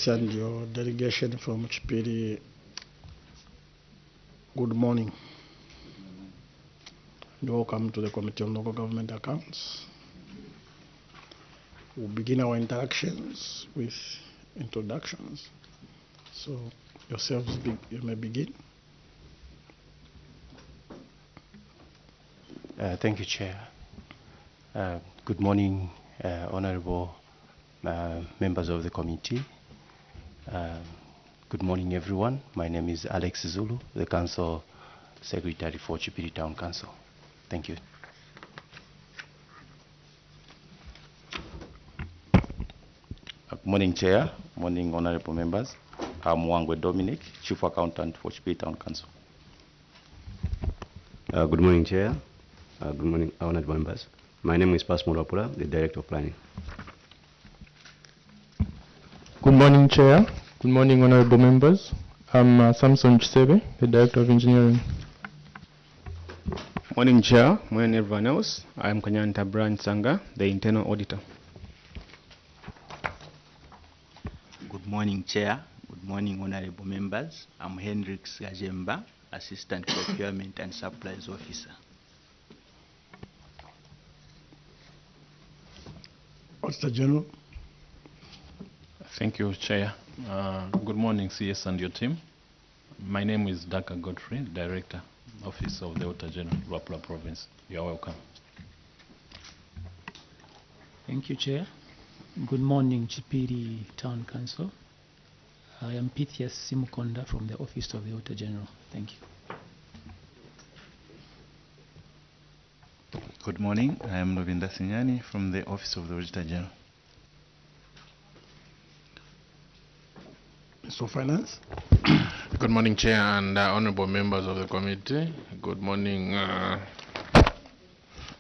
And your delegation from Chipili, good morning. And welcome to the Committee on Local Government Accounts. We'll begin our interactions with introductions. So yourselves, you may begin. Thank you, Chair. Good morning, Honorable members of the committee. Good morning, everyone. My name is Alex Zulu, the Council Secretary for Chipili Town Council. Thank you. Good morning, Chair. Morning, Honorable members. I'm Wangwe Dominic, Chief Accountant for Chipili Town Council. Good morning, Chair. Good morning, honored members. My name is Pasmo Lapula, the Director of Planning. Good morning, Chair. Good morning, honorable members. I'm Samson Chisebe, the Director of Engineering. Morning, Chair. Morning, everyone else. I'm Kanyanta Brian Sanga, the Internal Auditor. Good morning, Chair. Good morning, honorable members. I'm Hendrix Gajemba, Assistant Procurement and Supplies Officer. Auditor General. Thank you, Chair. Good morning, CS and your team. My name is Daka Godfrey, Director, Office of the Auditor General, Luapula Province. You are welcome. Thank you, Chair. Good morning, Chipili Town Council. I am Pythias Simukonda from the Office of the Auditor General. Thank you. Good morning. I am Novinda Sinyani from the Office of the Auditor General. So Finance. Good morning, Chair and honorable members of the committee. Good morning,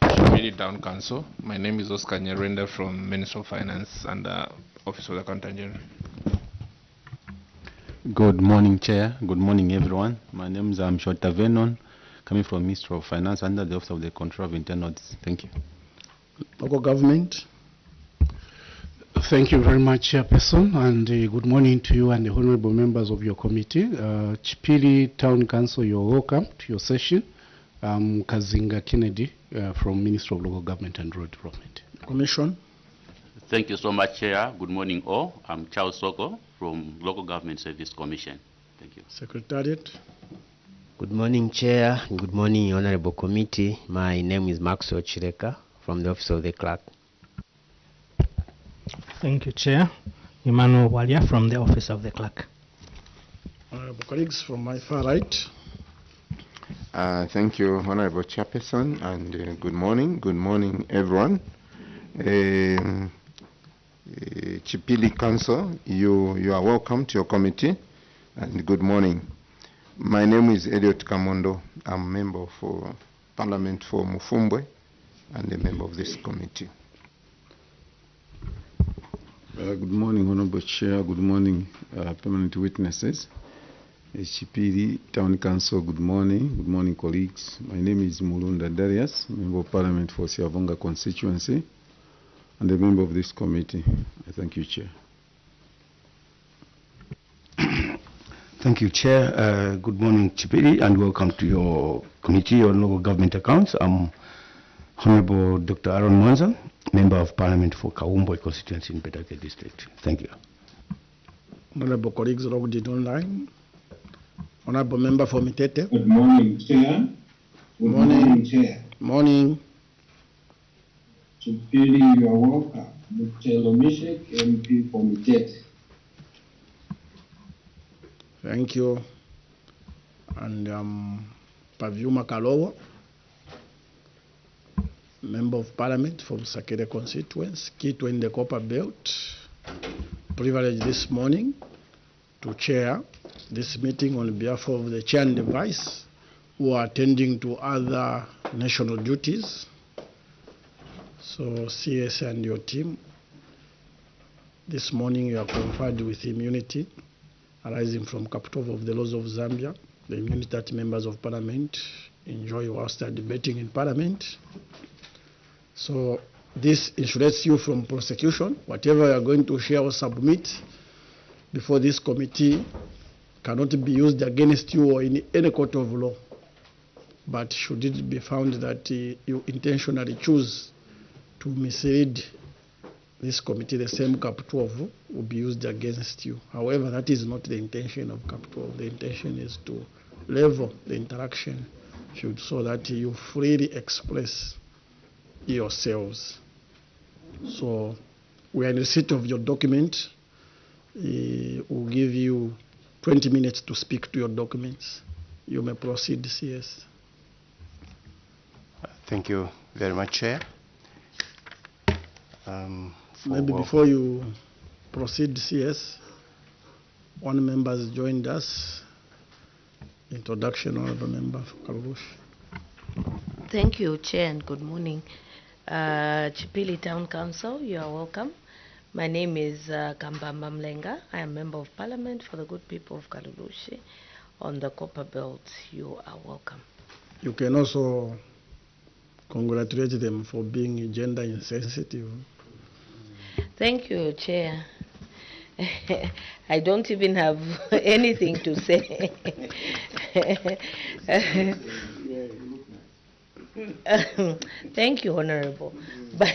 Chipili Town Council. My name is Oscar Nyerenda from Ministry of Finance and Office of the Accountant General. Good morning, Chair. Good morning, everyone. My name is Shota Venon, coming from Ministry of Finance under the Office of the Control of Internal Audits. Thank you. Local Government. Thank you very much, Chairperson, and good morning to you and the honorable members of your committee. Chipili Town Council, you're welcome to your session. I'm Kazinga Kennedy from Ministry of Local Government and Rural Development. Commission. Thank you so much, Chair. Good morning, all. I'm Charles Soko from Local Government Service Commission. Thank you. Secretariat. Good morning, Chair. Good morning, Honorable Committee. My name is Maxwell Chireka from the Office of the Clerk. Thank you, Chair. Emmanuel Walia from the Office of the Clerk. Honorable colleagues from my far right. Thank you, Honorable Chairperson, and good morning. Good morning, everyone. Chipili Council, you are welcome to your committee, and good morning. My name is Elliot Kamondo. I'm a member of Parliament for Mufumbwe and a member of this committee. Good morning, Honorable Chair. Good morning, permanent witnesses. Chipili Town Council, good morning. Good morning, colleagues. My name is Mulunda Darius, Member of Parliament for Siavonga constituency and a member of this committee. I thank you, Chair. Thank you, Chair. Good morning, Chipili, and welcome to your Committee on Local Government Accounts. I'm Honorable Dr. Aaron Mwanza, Member of Parliament for Kawumbwe constituency in Bedake District. Thank you. Honorable colleagues logged in online. Honorable Member for Mitete. Good morning, Chair. Good morning, Chair. Morning. Chipili, you are welcome. Mr. Lomishek, MP for Mitete. Thank you. And Pavyuma Kalowo, Member of Parliament from Sakere constituency, Kito in the Copper Belt. Privileged this morning to chair this meeting on behalf of the chair and the vice who are attending to other national duties. So CS and your team, this morning you are conferred with immunity arising from capital of the laws of Zambia, the immunity that members of Parliament enjoy whilst they are debating in Parliament. So this insulates you from prosecution. Whatever you are going to share or submit before this committee cannot be used against you or in any court of law. But should it be found that you intentionally choose to mislead this committee, the same Cap 12 will be used against you. However, that is not the intention of Cap 12. The intention is to level the interaction so that you freely express yourselves. So we are in receipt of your document. We'll give you 20 minutes to speak to your documents. You may proceed, CS. Thank you very much, Chair. Maybe before you proceed, CS, one member has joined us. Introduction, Honorable Member Karush. Thank you, Chair, and good morning. Chipili Town Council, you are welcome. My name is Kambamba Mlenga. I am Member of Parliament for the good people of Kalulushi on the Copper Belt. You are welcome. You can also congratulate them for being gender insensitive. Thank you, Chair. I don't even have anything to say. Thank you, Honorable. But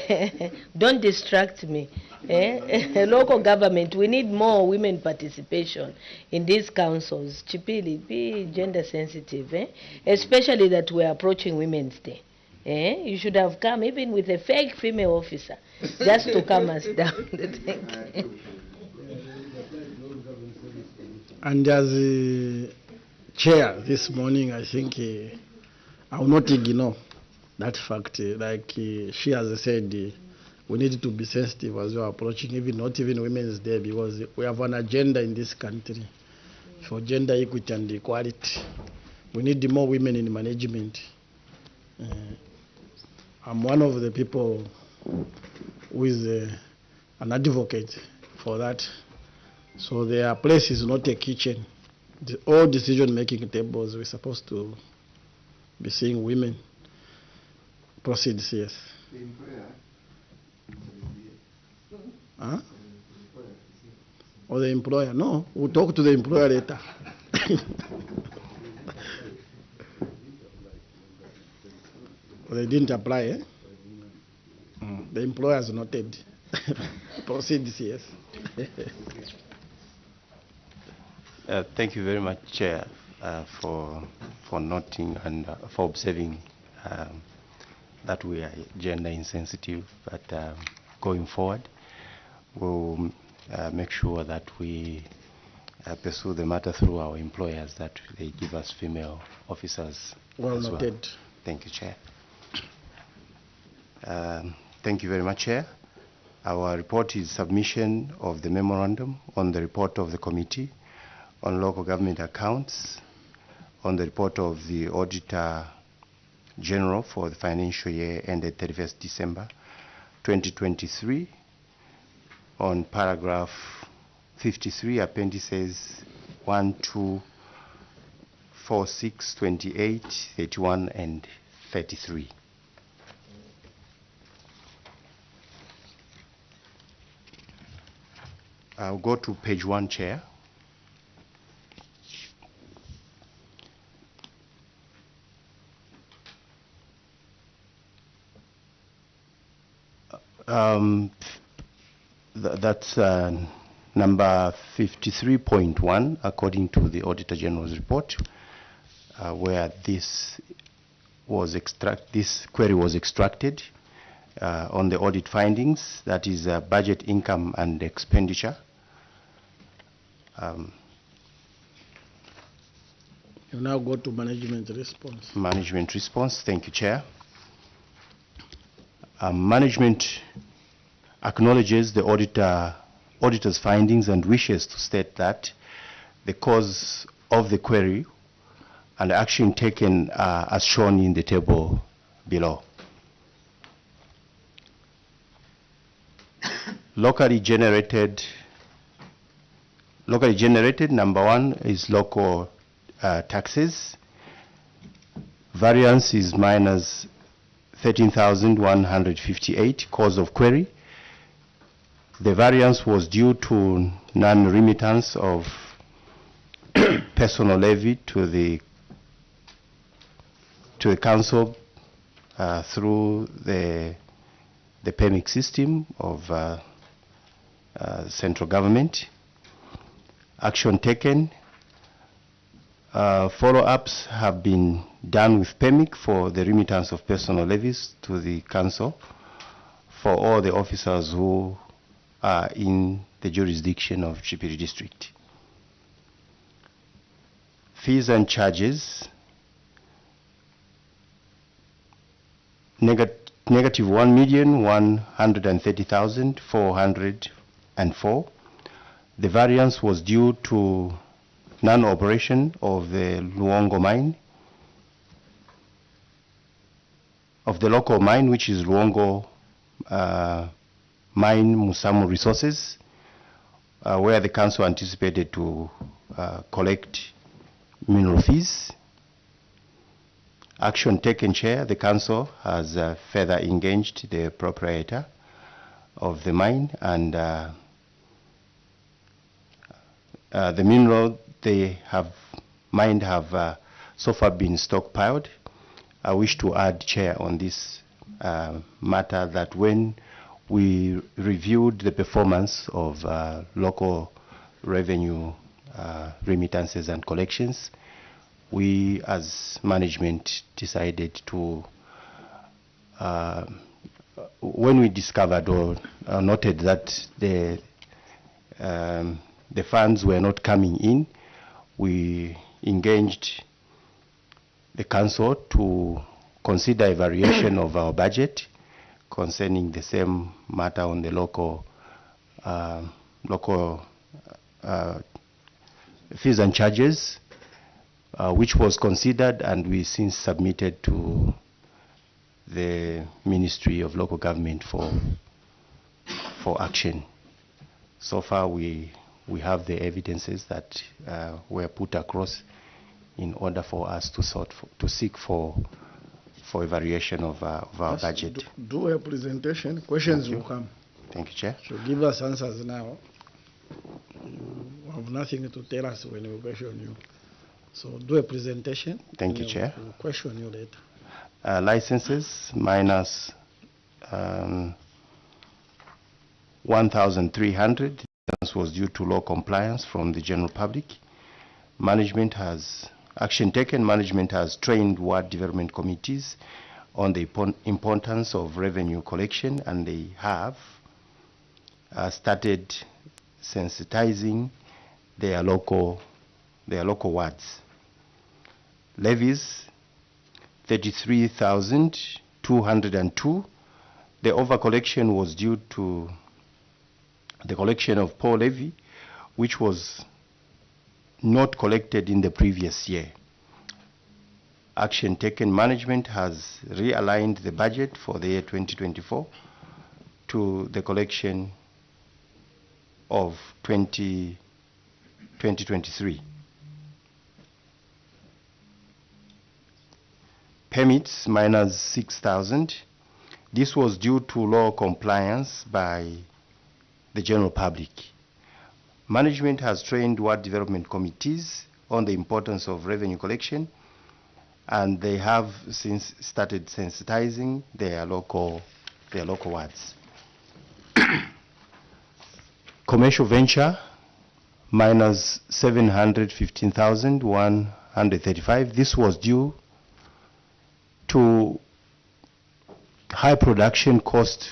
don't distract me. Local government, we need more women participation in these councils. Chipili, be gender sensitive, especially that we're approaching Women's Day. You should have come even with a fake female officer just to calm us down. Thank you. And as chair this morning, I think I will not ignore that fact. Like she has said, we need to be sensitive as we are approaching not even Women's Day, because we have an agenda in this country for gender equity and equality. We need more women in management. I'm one of the people who is an advocate for that. So their place is not a kitchen. All decision-making tables, we're supposed to be seeing women. Proceed, yes. Huh? Or the employer? No, we'll talk to the employer later. Well, they didn't apply, eh? The employer has noted. Proceed, yes. Thank you very much, Chair, for noting and for observing that we are gender insensitive. But going forward, we'll make sure that we pursue the matter through our employers, that they give us female officers. Well as noted. Well. Thank you, Chair. Thank you very much, Chair. Our report is submission of the memorandum on the report of the committee on local government accounts, on the report of the Auditor General for the financial year ended 31st December 2023, on paragraph 53, appendices 1, 2, 4, 6, 28, 31, and 33. I'll go to page 1, Chair. That's number 53.1 according to the Auditor General's report, where this query was extracted on the audit findings, that is budget, income and expenditure. You now go to management response. Management response. Thank you, Chair. Management acknowledges the auditor's findings and wishes to state that the cause of the query and action taken are as shown in the table below. Locally generated, number 1 is local taxes. Variance is minus 13,158, cause of query. The variance was due to non-remittance of personal levy to the council through the PEMIC system of central government. Action taken. Follow-ups have been done with PEMIC for the remittance of personal levies to the council for all the officers who are in the jurisdiction of Chipili district. Fees and charges. Negative 1,130,404. The variance was due to non-operation of the Luongo mine, of the local mine, which is Luongo Mine Musamu Resources, where the council anticipated to collect mineral fees. Action taken, Chair. The council has further engaged the proprietor of the mine, and the mineral they have mined have so far been stockpiled. I wish to add, Chair, on this matter that when we reviewed the performance of local revenue remittances and collections, we as management decided to, when we discovered or noted that the funds were not coming in, we engaged the council to consider a variation of our budget concerning the same matter on the local fees and charges, which was considered, and we since submitted to the Ministry of Local Government for action. So far, we have the evidences that were put across in order for us to seek for a variation of our budget. Do a presentation. Questions will come. Thank you, Chair. So give us answers now. You have nothing to tell us when we question you. So do a presentation. Thank you, Chair. We'll question you later. Licenses minus 1,300. This was due to law compliance from the general public. Management has action taken. Management has trained ward development committees on the importance of revenue collection, and they have started sensitizing their local wards. Levies 33,202. The overcollection was due to the collection of poor levy, which was not collected in the previous year. Action taken. Management has realigned the budget for the year 2024 to the collection of 2023. Permits minus 6,000. This was due to law compliance by the general public. Management has trained ward development committees on the importance of revenue collection, and they have since started sensitizing their local wards. Commercial venture minus 715,135. This was due to high production cost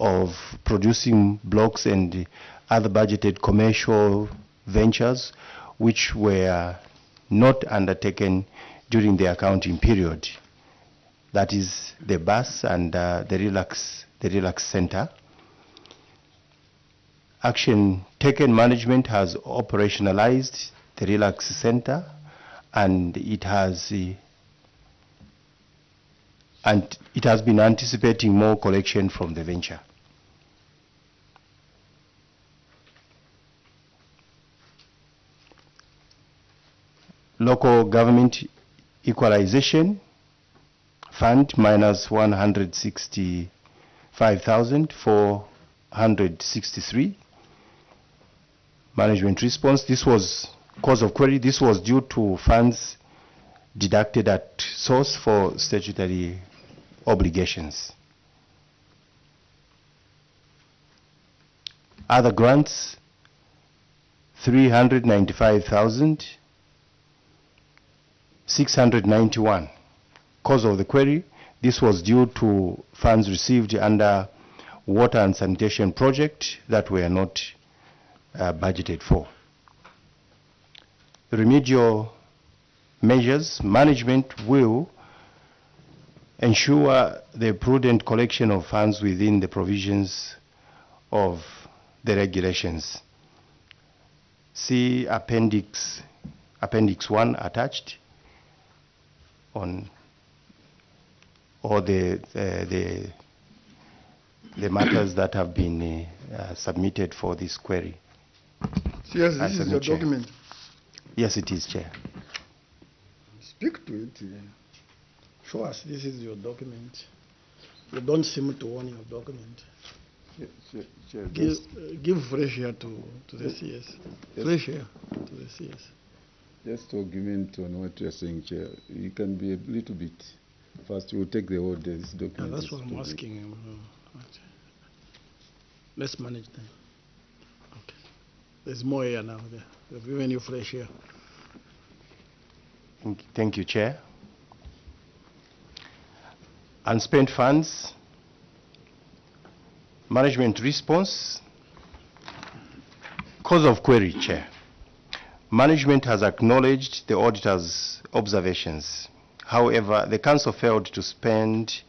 of producing blocks and other budgeted commercial ventures which were not undertaken during the accounting period. That is the bus and the relax center. Action taken. Management has operationalized the relax center, and it has been anticipating more collection from the venture. Local government equalization fund minus 165,463. Management response, this was cause of query. This was due to funds deducted at source for statutory obligations. Other grants, 395,691. Cause of the query, this was due to funds received under water and sanitation project that were not budgeted for. Remedial measures, management will ensure the prudent collection of funds within the provisions of the regulations. See appendix 1 attached on all the matters that have been submitted for this query. Yes, this is your Chair. document. Yes, it is, Chair. Speak to it. Show us this is your document. You don't seem to own your document. Give fresh air to the CS. Fresh air to the CS. Just to augment on what you are saying, Chair, you can be a little bit fast. You will take the whole day. This document. That's what I'm asking him. Let's manage them. Okay. There's more air now there. They've given you fresh air. Thank you, Chair. Unspent funds, management response, cause of query, Chair. Management has acknowledged the auditor's observations. However, the council failed to spend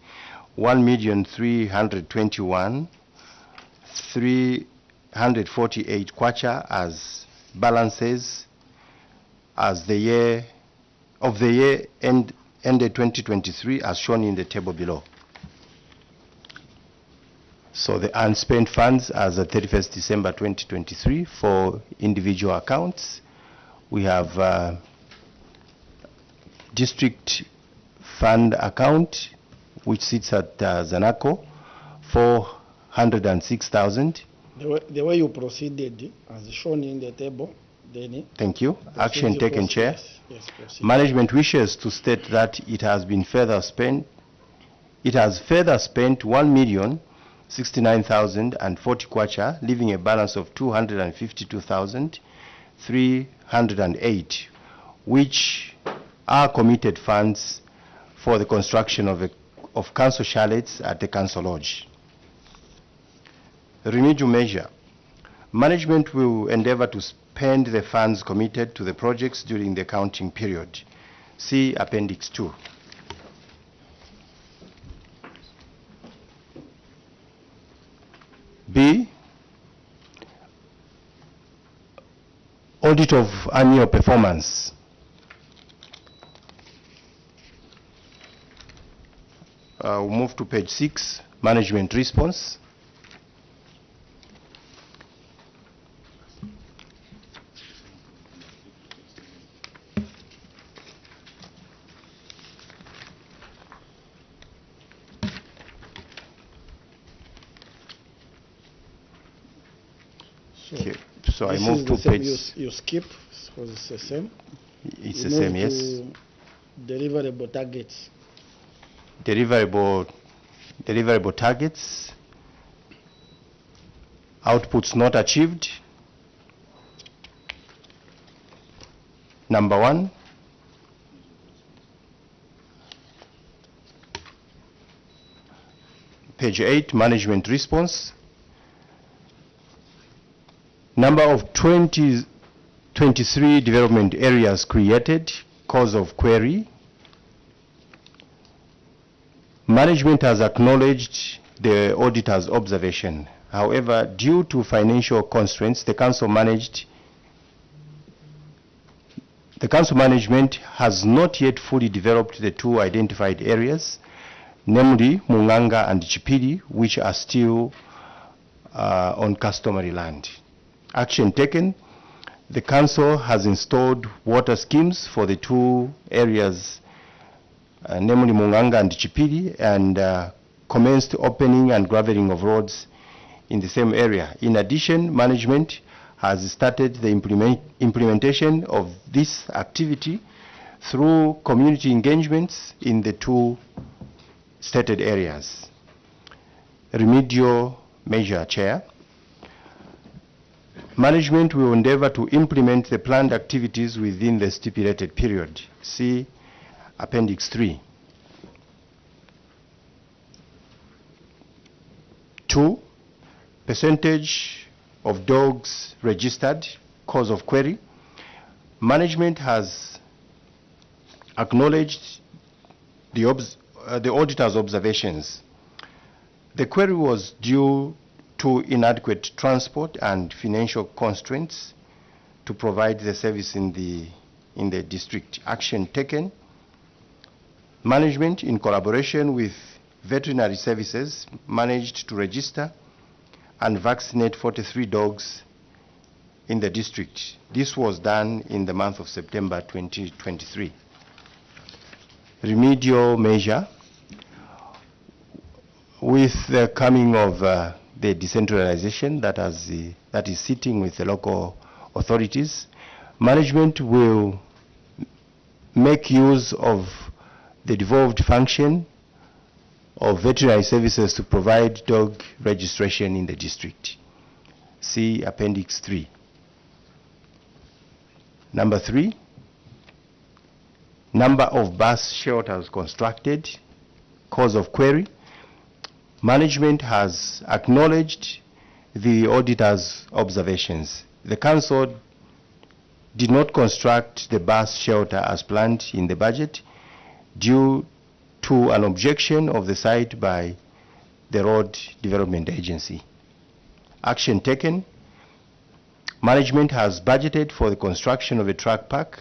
1,321,348 kwacha as balances as the year ended 2023 as shown in the table below. So the unspent funds as of 31st December 2023 for individual accounts, we have district fund account which sits at Zanaco, 406,000. The way you proceeded as shown in the table, then Thank you. Action taken, Chair. Yes, proceed. Management wishes to state that it has further spent 1,069,040 kwacha, leaving a balance of 252,308, which are committed funds for the construction of council chalets at the council lodge. Remedial measure. Management will endeavor to spend the funds committed to the projects during the accounting period. See Appendix 2. B, audit of annual performance. We'll move to page 6, management response. So I move to page. You skip because it's the same. It's You the same, move yes. to deliverable targets. Deliverable targets. Outputs not achieved. Number 1. Page 8, management response. Number of 23 development areas created, cause of query. Management has acknowledged the auditor's observation. However, due to financial constraints, the council management has not yet fully developed the two identified areas, namely Munganga and Chipili, which are still on customary land. Action taken. The council has installed water schemes for the two areas, namely Munganga and Chipili, and commenced opening and graveling of roads in the same area. In addition, management has started the implementation of this activity through community engagements in the two stated areas. Remedial measure, Chair. Management will endeavor to implement the planned activities within the stipulated period. See Appendix 3. 2, percentage of dogs registered, cause of query. Management has acknowledged the auditor's observations. The query was due to inadequate transport and financial constraints to provide the service in the district. Action taken. Management, in collaboration with veterinary services, managed to register and vaccinate 43 dogs in the district. This was done in the month of September 2023. Remedial measure. With the coming of the decentralization that is sitting with the local authorities, management will make use of the devolved function of veterinary services to provide dog registration in the district. See Appendix 3. Number 3, number of bus shelters constructed, cause of query. Management has acknowledged the auditor's observations. The council did not construct the bus shelter as planned in the budget due to an objection of the site by the Road Development Agency. Action taken. Management has budgeted for the construction of a truck park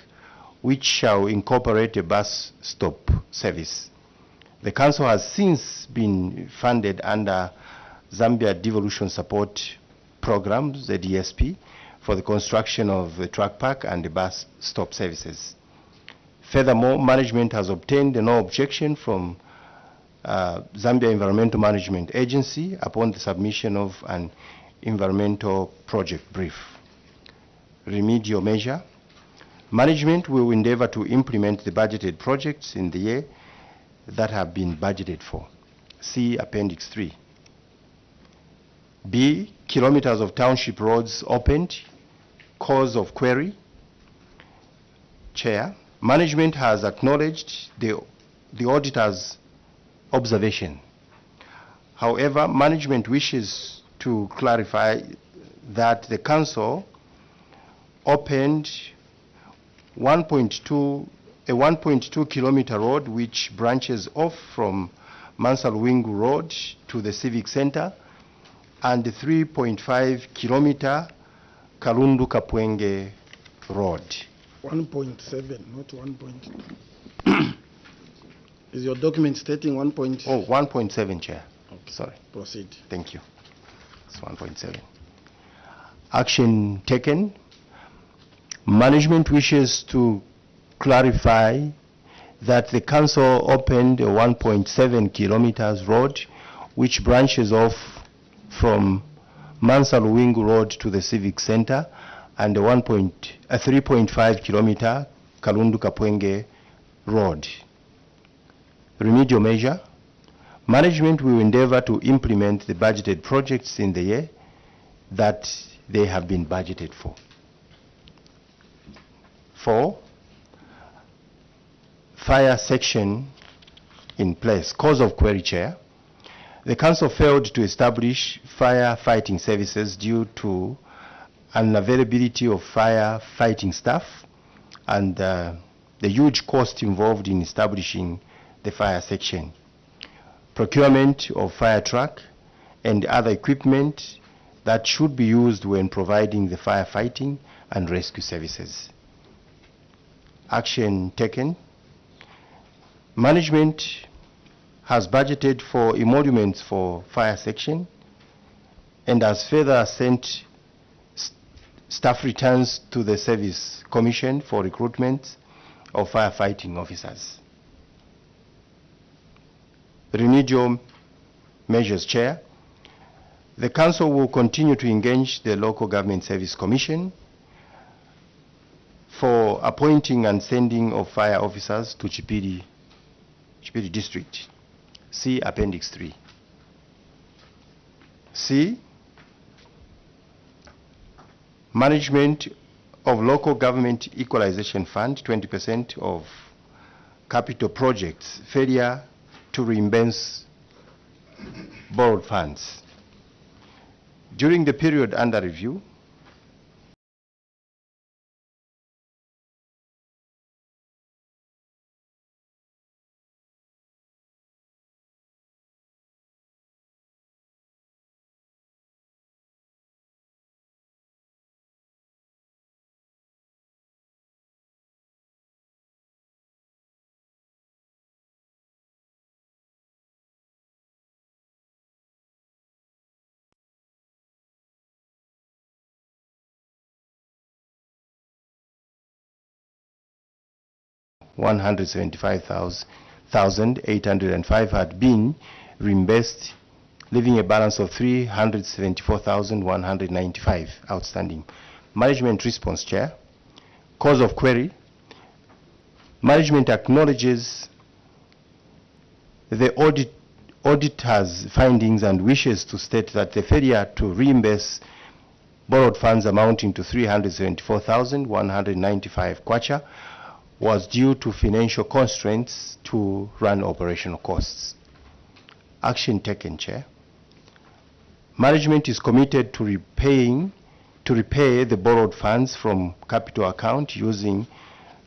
which shall incorporate a bus stop service. The council has since been funded under Zambia Devolution Support Program, ZDSP, for the construction of the truck park and the bus stop services. Furthermore, management has obtained no objection from Zambia Environmental Management Agency upon the submission of an environmental project brief. Remedial measure. Management will endeavor to implement the budgeted projects in the year that have been budgeted for. See Appendix 3. B, kilometers of township roads opened, cause of query. Chair, management has acknowledged the auditor's observation. However, management wishes to clarify that the council opened a 1.2 kilometer road which branches off from Mansalwingu Road to the Civic Center, and the 3.5 kilometer Kalundu Kapwenge Road. 1.7, not 1. Is your document stating 1. Oh, 1.7, Chair. Okay. Sorry. Proceed. Thank you. It's 1.7. Action taken. Management wishes to clarify that the council opened a 1.7 kilometers road which branches off from Mansalwingu Road to the Civic Center, and a 3.5 kilometer Kalundu Kapwenge Road. Remedial measure. Management will endeavor to implement the budgeted projects in the year that they have been budgeted for. 4, fire section in place. Cause of query, Chair. The council failed to establish fire fighting services due to unavailability of fire fighting staff and the huge cost involved in establishing the fire section. Procurement of fire truck and other equipment that should be used when providing the firefighting and rescue services. Action taken. Management has budgeted for emoluments for fire section and has further sent staff returns to the Service Commission for recruitment of firefighting officers. Remedial measures, Chair. The Council will continue to engage the Local Government Service Commission for appointing and sending of fire officers to Chipili District. See Appendix 3. C. Management of Local Government Equalization Fund, 20% of capital projects, failure to reimburse borrowed funds. During the period under review, $175,805 had been reimbursed, leaving a balance of $374,195 outstanding. Management response, Chair. Cause of query. Management acknowledges the auditor's findings and wishes to state that the failure to reimburse borrowed funds amounting to 374,195 kwacha was due to financial constraints to run operational costs. Action taken, Chair. Management is committed to repay the borrowed funds from capital account using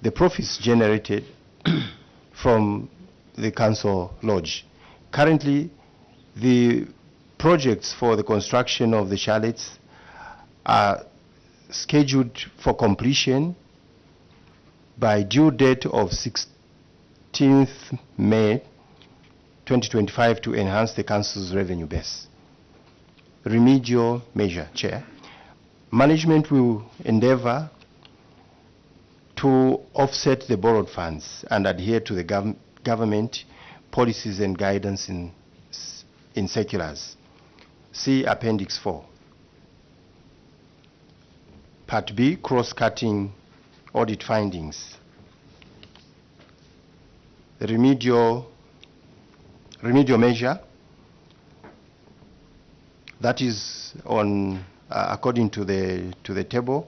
the profits generated from the Council Lodge. Currently, the projects for the construction of the chalets are scheduled for completion by due date of 16th May 2025 to enhance the Council's revenue base. Remedial measure, Chair. Management will endeavor to offset the borrowed funds and adhere to the government policies and guidance in circulars. See Appendix 4. Part B, cross-cutting audit findings. The remedial measure that is on according to the table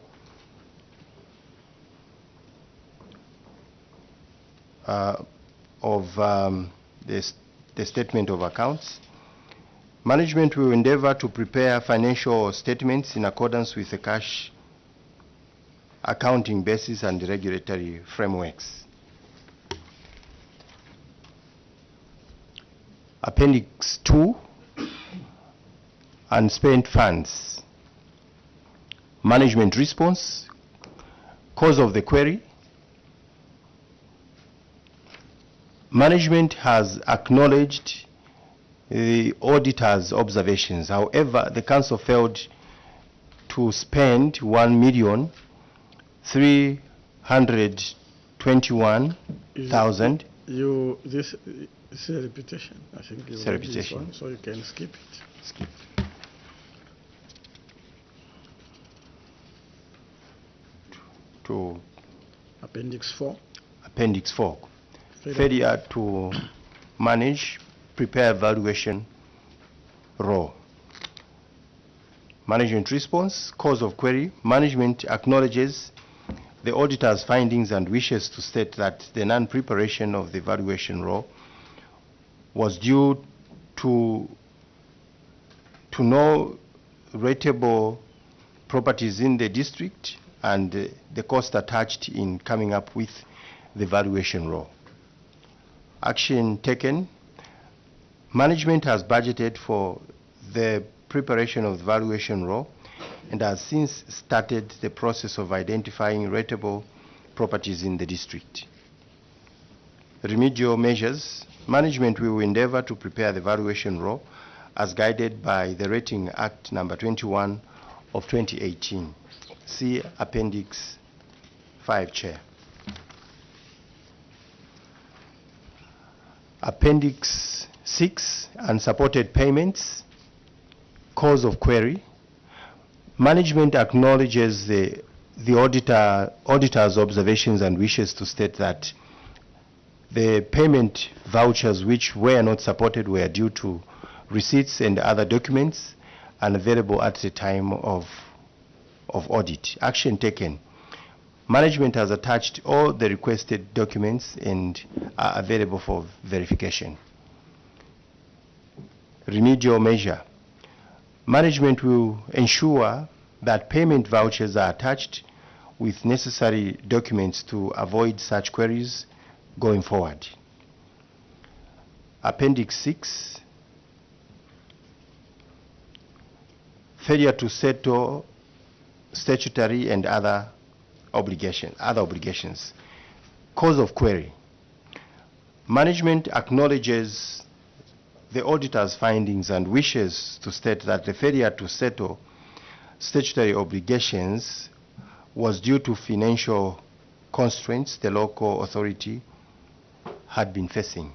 of the statement of accounts. Management will endeavor to prepare financial statements in accordance with the cash accounting basis and regulatory frameworks. Appendix 2, unspent funds. Management response, cause of the query. Management has acknowledged the auditor's observations. However, the Council failed to spend $1,321,000. This is a repetition. I think you It's a read this repetition. one, so you can skip it. Skip. To Appendix 4. Appendix 4. Failure to manage, prepare valuation raw. Management response, cause of query. Management acknowledges the auditor's findings and wishes to state that the non-preparation of the valuation raw was due to no rateable properties in the district and the cost attached in coming up with the valuation raw. Action taken. Management has budgeted for the preparation of the valuation raw and has since started the process of identifying rateable properties in the district. Remedial measures. Management will endeavor to prepare the valuation raw as guided by the Rating Act number 21 of 2018. See Appendix 5, Chair. Appendix 6, unsupported payments. Cause of query. Management acknowledges the auditor's observations and wishes to state that the payment vouchers which were not supported were due to receipts and other documents unavailable at the time of audit. Action taken. Management has attached all the requested documents and are available for verification. Remedial measure. Management will ensure that payment vouchers are attached with necessary documents to avoid such queries going forward. Appendix 6, failure to settle statutory and other obligations. Cause of query. Management acknowledges the auditor's findings and wishes to state that the failure to settle statutory obligations was due to financial constraints the local authority had been facing.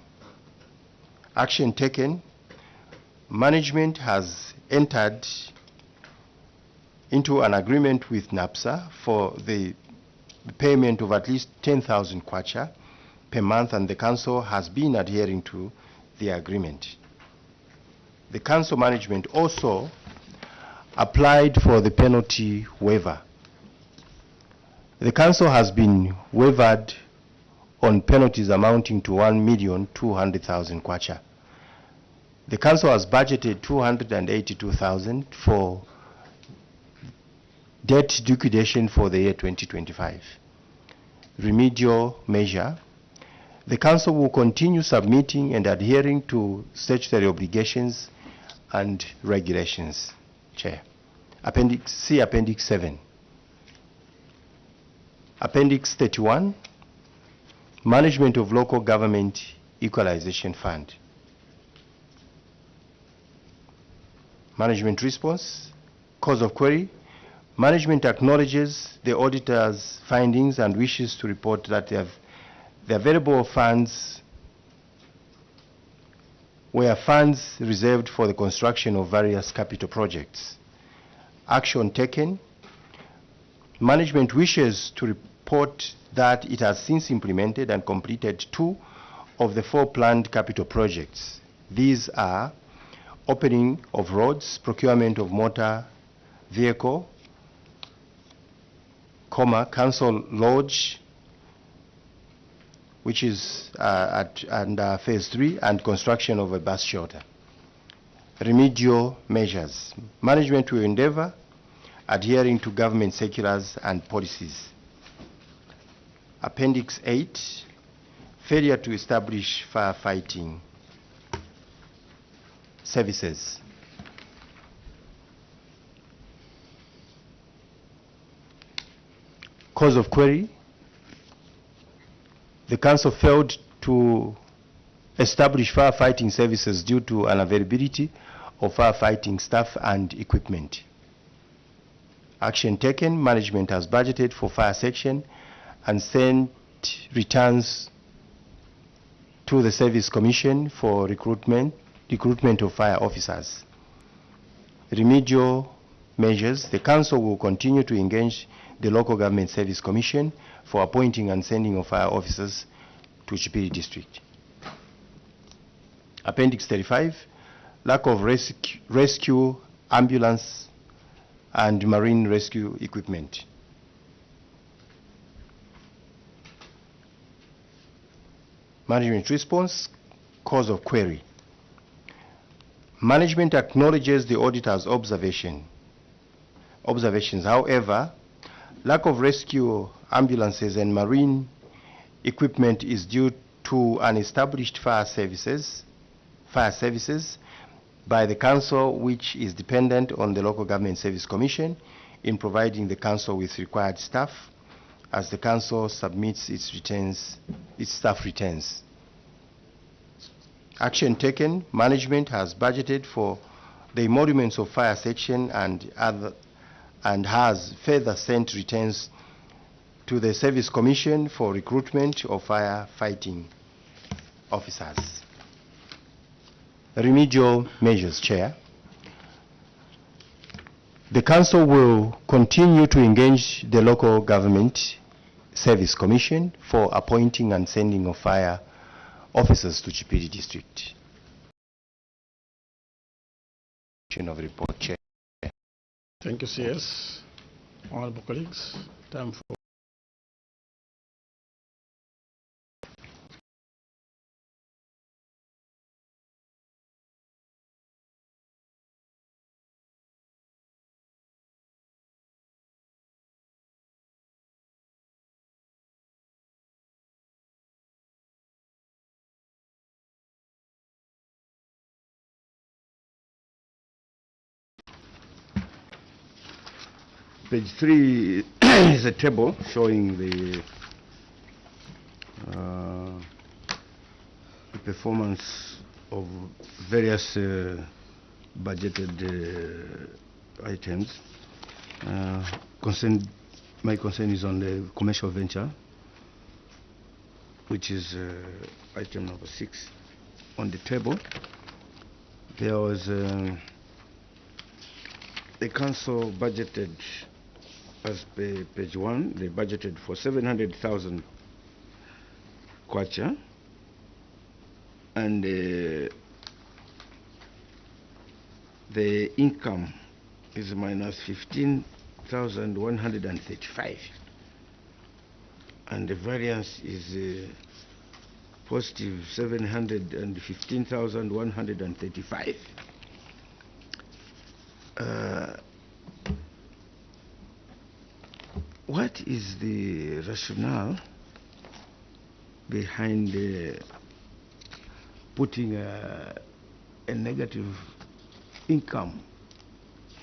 Action taken. Management has entered into an agreement with NAPSA for the payment of at least 10,000 kwacha per month, and the council has been adhering to the agreement. The council management also applied for the penalty waiver. The council has been waived on penalties amounting to 1,200,000 kwacha. The council has budgeted 282,000 for debt liquidation for the year 2025. Remedial measure. The council will continue submitting and adhering to statutory obligations and regulations. Chair. See Appendix 7. Appendix 31, Management of Local Government Equalization Fund. Management response. Cause of query. Management acknowledges the auditor's findings and wishes to report that the available funds were funds reserved for the construction of various capital projects. Action taken. Management wishes to report that it has since implemented and completed 2 of the 4 planned capital projects. These are opening of roads, procurement of motor vehicle, Council Lodge, which is under phase 3, and construction of a bus shelter. Remedial measures. Management will endeavor adhering to government circulars and policies. Appendix 8, failure to establish firefighting services. Cause of query. The council failed to establish firefighting services due to unavailability of firefighting staff and equipment. Action taken. Management has budgeted for fire section and sent returns to the Service Commission for recruitment of fire officers. Remedial measures. The council will continue to engage the Local Government Service Commission for appointing and sending of fire officers to Chipili District. Appendix 35, lack of rescue, ambulance, and marine rescue equipment. Management response. Cause of query. Management acknowledges the auditor's observations. However, lack of rescue ambulances and marine equipment is due to unestablished fire services by the council, which is dependent on the Local Government Service Commission in providing the council with required staff as the council submits its staff returns. Action taken. Management has budgeted for the emoluments of fire section and has further sent returns to the Service Commission for recruitment of firefighting officers. Remedial measures, Chair. The council will continue to engage the local government service commission for appointing and sending of fire officers to Chipili district. Of report, Chair. Thank you, CS. Honorable colleagues, time for Page 3 is a table showing the performance of various budgeted items. My concern is on the commercial venture, which is item number 6 on the table. There was the council budgeted, as per page 1, they budgeted for 700,000 kwacha, and the income is minus 15,135, and the variance is positive 715,135. What is the rationale behind putting a negative income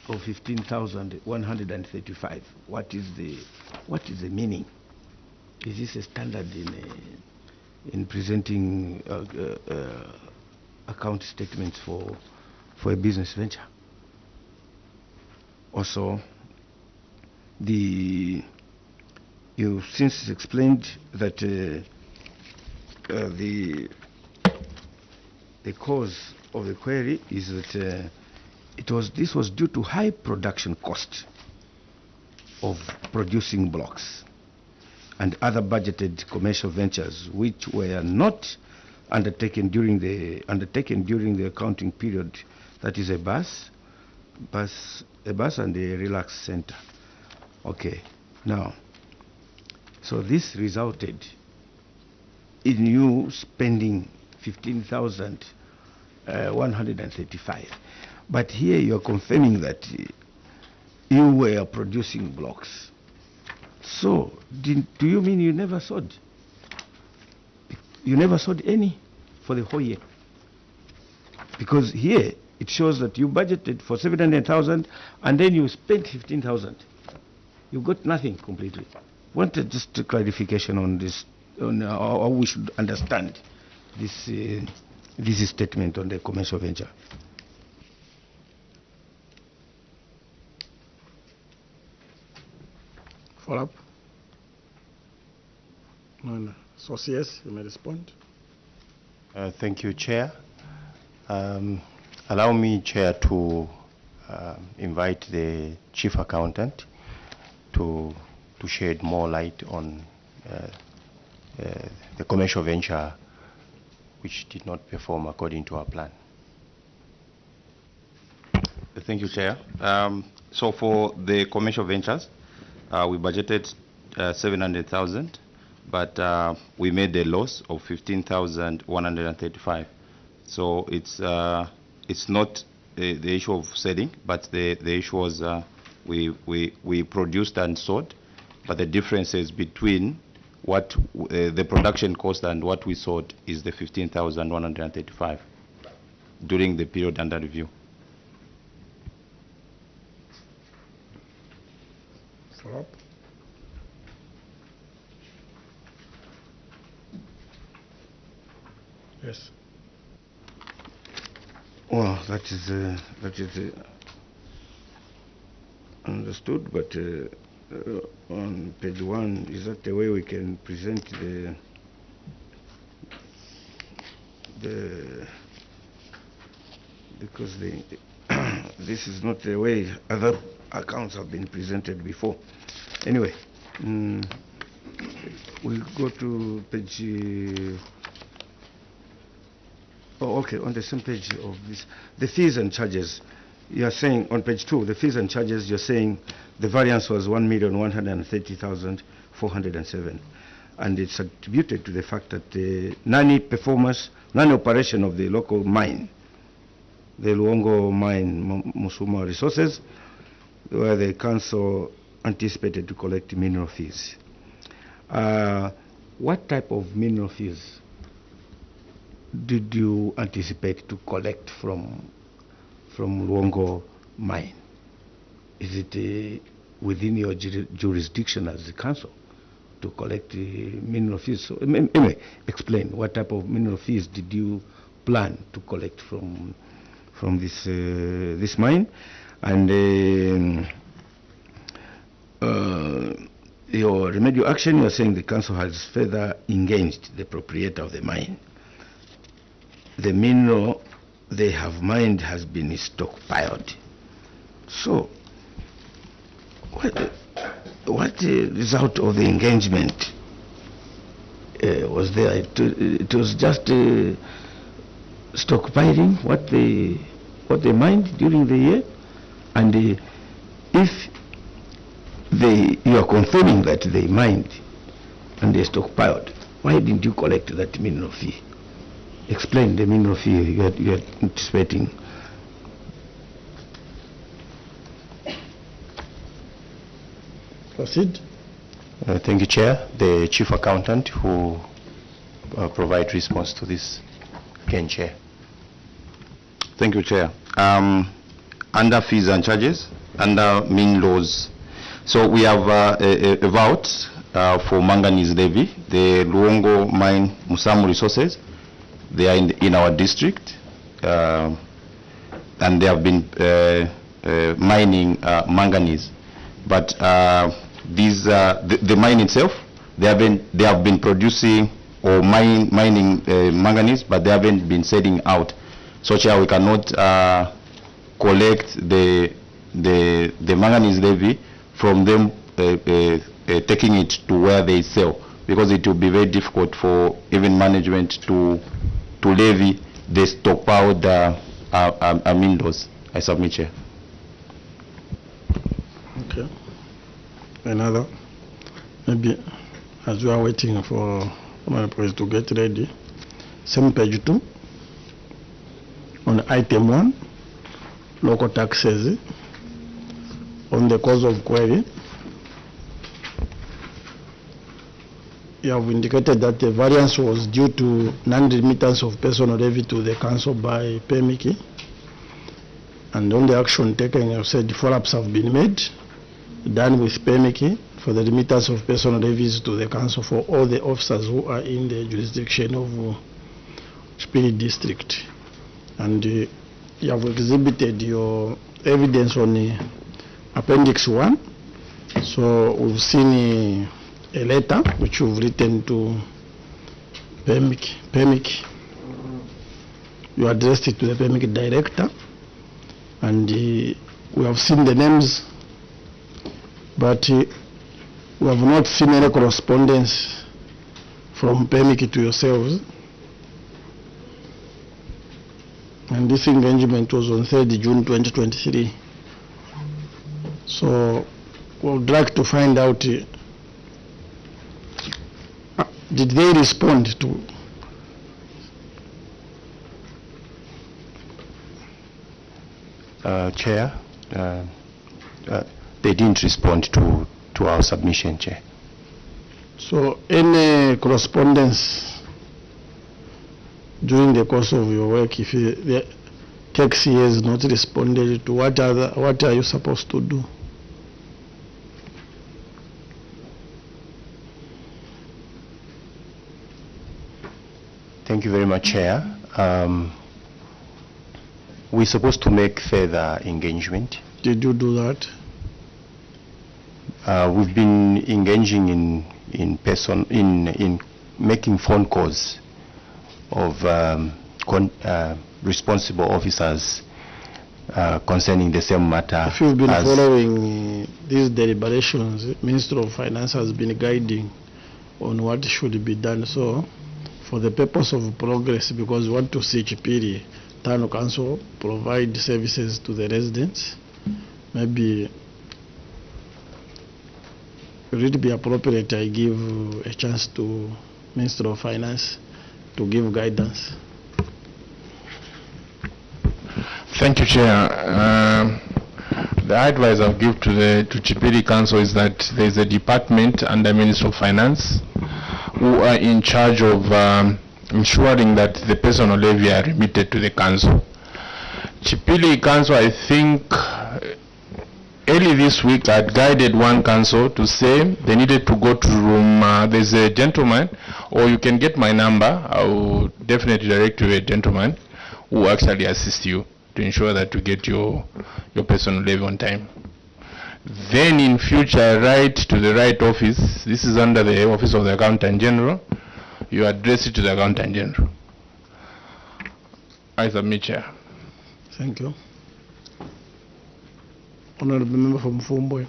of 15,135? What is the meaning? Is this a standard in presenting account statements for a business venture? Also, you since explained that the cause of the query is that this was due to high production cost of producing blocks and other budgeted commercial ventures which were not undertaken during the accounting period. That is a bus and a relax center. Okay, now, so this resulted in you spending 15,135. But here you are confirming that you were producing blocks. So, do you mean you never sold? You never sold any for the whole year? Because here it shows that you budgeted for 700,000 and then you spent 15,000. You got nothing completely. Wanted just a clarification on this, on how we should understand this statement on the commercial venture. follow up. No. So CS, you may respond. Thank you, Chair. Allow me, Chair, to invite the Chief Accountant to shed more light on the commercial venture which did not perform according to our plan. Thank you, Chair. So for the commercial ventures, we budgeted 700,000, but we made a loss of 15,135. So it's not the issue of selling, but the issue was we produced and sold, but the differences between what the production cost and what we sold is the 15,135 during the period under review. Follow up. Yes. Well, that is understood, but on page 1, is that the way we can present because this is not the way other accounts have been presented before. Anyway, we'll go to page. Okay, on the same page of this, the fees and charges. You are saying on page 2, the fees and charges. You're saying the variance was 1,130,407, and it's attributed to the fact that the non-operation of the local mine, the Luongo mine, Musuma resources, where the council anticipated to collect mineral fees. What type of mineral fees did you anticipate to collect from Luongo mine? Is it within your jurisdiction as the council to collect mineral fees? So, anyway, explain what type of mineral fees did you plan to collect from this mine, and your remedial action. You are saying the council has further engaged the proprietor of the mine. The mineral they have mined has been stockpiled. So, what result of the engagement was there? It was just stockpiling what they mined during the year, and if you are confirming that they mined and they stockpiled, why didn't you collect that mineral fee? Explain the mineral fee you are anticipating. Proceed. Thank you, Chair. The Chief Accountant who provide response to this. Again, Chair. Thank you, Chair. Under fees and charges, under mean laws, so we have a vote for manganese levy. The Luongo mine, Musamu resources, they are in our district, and they have been mining manganese. But the mine itself, they have been producing or mining manganese, but they haven't been selling out. So, Chair, we cannot collect the manganese levy from them taking it to where they sell, because it will be very difficult for even management to levy the stockpiled aminos. I submit, Chair. Okay. Another? Maybe as we are waiting for my press to get ready, same page 2, on item 1, local taxes, on the cause of query, you have indicated that the variance was due to non-remittance of personal levy to the council by PEMIKI, and on the action taken, you have said follow-ups have been made, done with PEMIKI for the remittance of personal levies to the council for all the officers who are in the jurisdiction of Chipili district. And you have exhibited your evidence on Appendix 1. So we've seen a letter which you've written to PEMIKI. You addressed it to the PEMIKI director, and we have seen the names, but we have not seen any correspondence from PEMIKI to yourselves. And this engagement was on 3rd June 2023. So we would like to find out, did they respond to? Chair, they didn't respond to our submission, Chair. So any correspondence during the course of your work, if the taxi has not responded to, what are you supposed to do? Thank you very much, Chair. We're supposed to make further engagement. Did you do that? We've been engaging in making phone calls of responsible officers concerning the same matter. If you've been as following these deliberations, Minister of Finance has been guiding on what should be done. So, for the purpose of progress, because we want to see Chipili Town Council provide services to the residents, maybe would it be appropriate I give a chance to Minister of Finance to give guidance? Thank you, Chair. The advice I'll give to Chipili Council is that there is a department under Minister of Finance who are in charge of ensuring that the personal levy are remitted to the council. Chipili Council, I think, early this week had guided one council to say they needed to go to room, there's a gentleman, or you can get my number, I will definitely direct you to a gentleman who will actually assist you to ensure that you get your personal levy on time. Then in future, write to the right office. This is under the Office of the Accountant General. You address it to the Accountant General. I submit, Chair. Thank you. Honorable Member from Mfumbo.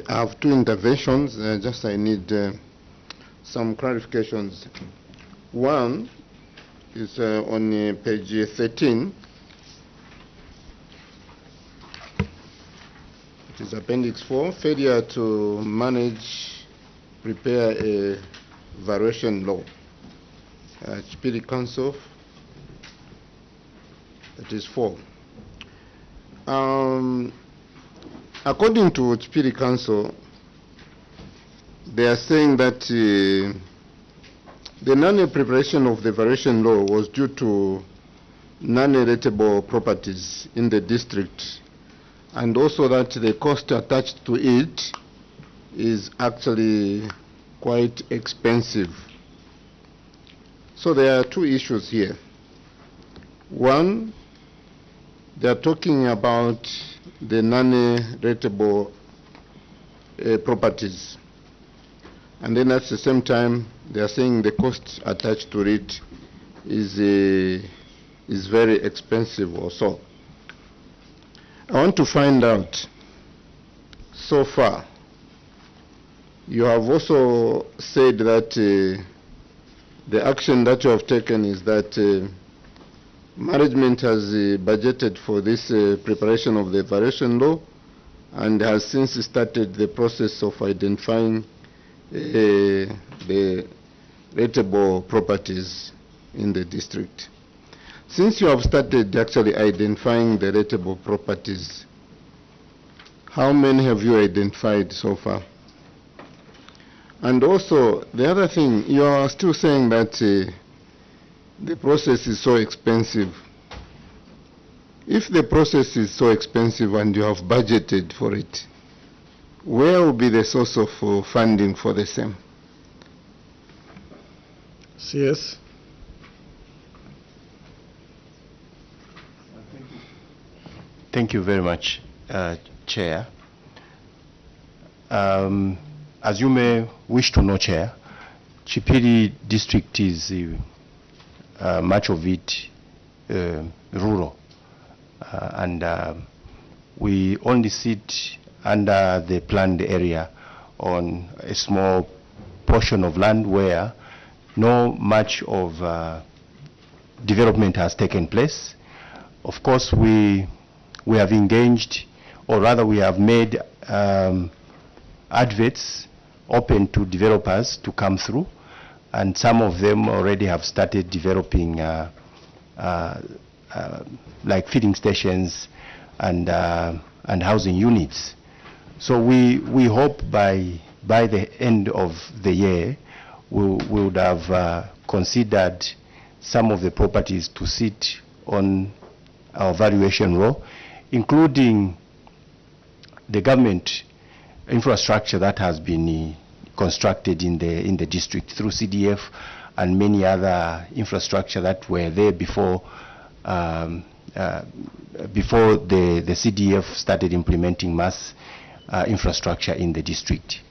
I have two interventions. Just I need some clarifications. One is on page 13. It is Appendix 4, failure to manage, prepare a variation law. Chipili Council, that is 4. According to Chipili Council, they are saying that the non-preparation of the variation law was due to non-heritable properties in the district, and also that the cost attached to it is actually quite expensive. So there are two issues here. One, they are talking about the non-heritable properties, and then at the same time they are saying the cost attached to it is very expensive also. I want to find out, so far, you have also said that the action that you have taken is that management has budgeted for this preparation of the variation law and has since started the process of identifying the rateable properties in the district. Since you have started actually identifying the rateable properties, how many have you identified so far? And also, the other thing, you are still saying that the process is so expensive. If the process is so expensive and you have budgeted for it, where will be the source of funding for the same? Yes. Thank you very much, Chair. As you may wish to know, Chair, Chipili district is much of it rural, and we only sit under the planned area on a small portion of land where no much of development has taken place. Of course, we have engaged, or rather we have made adverts open to developers to come through, and some of them already have started developing like feeding stations and housing units. So we hope by the end of the year we would have considered some of the properties to sit on our valuation roll, including the government infrastructure that has been constructed in the district through CDF and many other infrastructure that were there before before the CDF started implementing mass infrastructure in the district.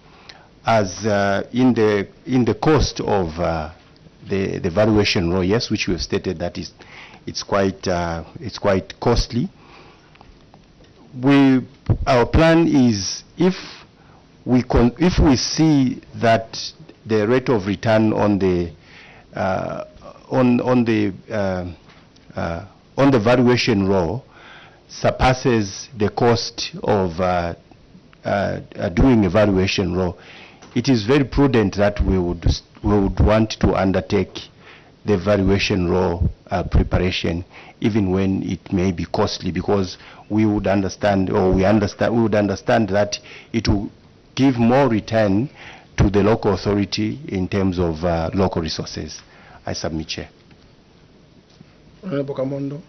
As in the cost of the valuation roll, yes, which we have stated that is it's quite costly. Our plan is if we see that the rate of return on the valuation roll surpasses the cost of doing a valuation roll, it is very prudent that we would want to undertake the valuation roll preparation, even when it may be costly, because we would understand, or we would understand that it will give more return to the local authority in terms of local resources. I submit, Chair. Honorable Kamondo.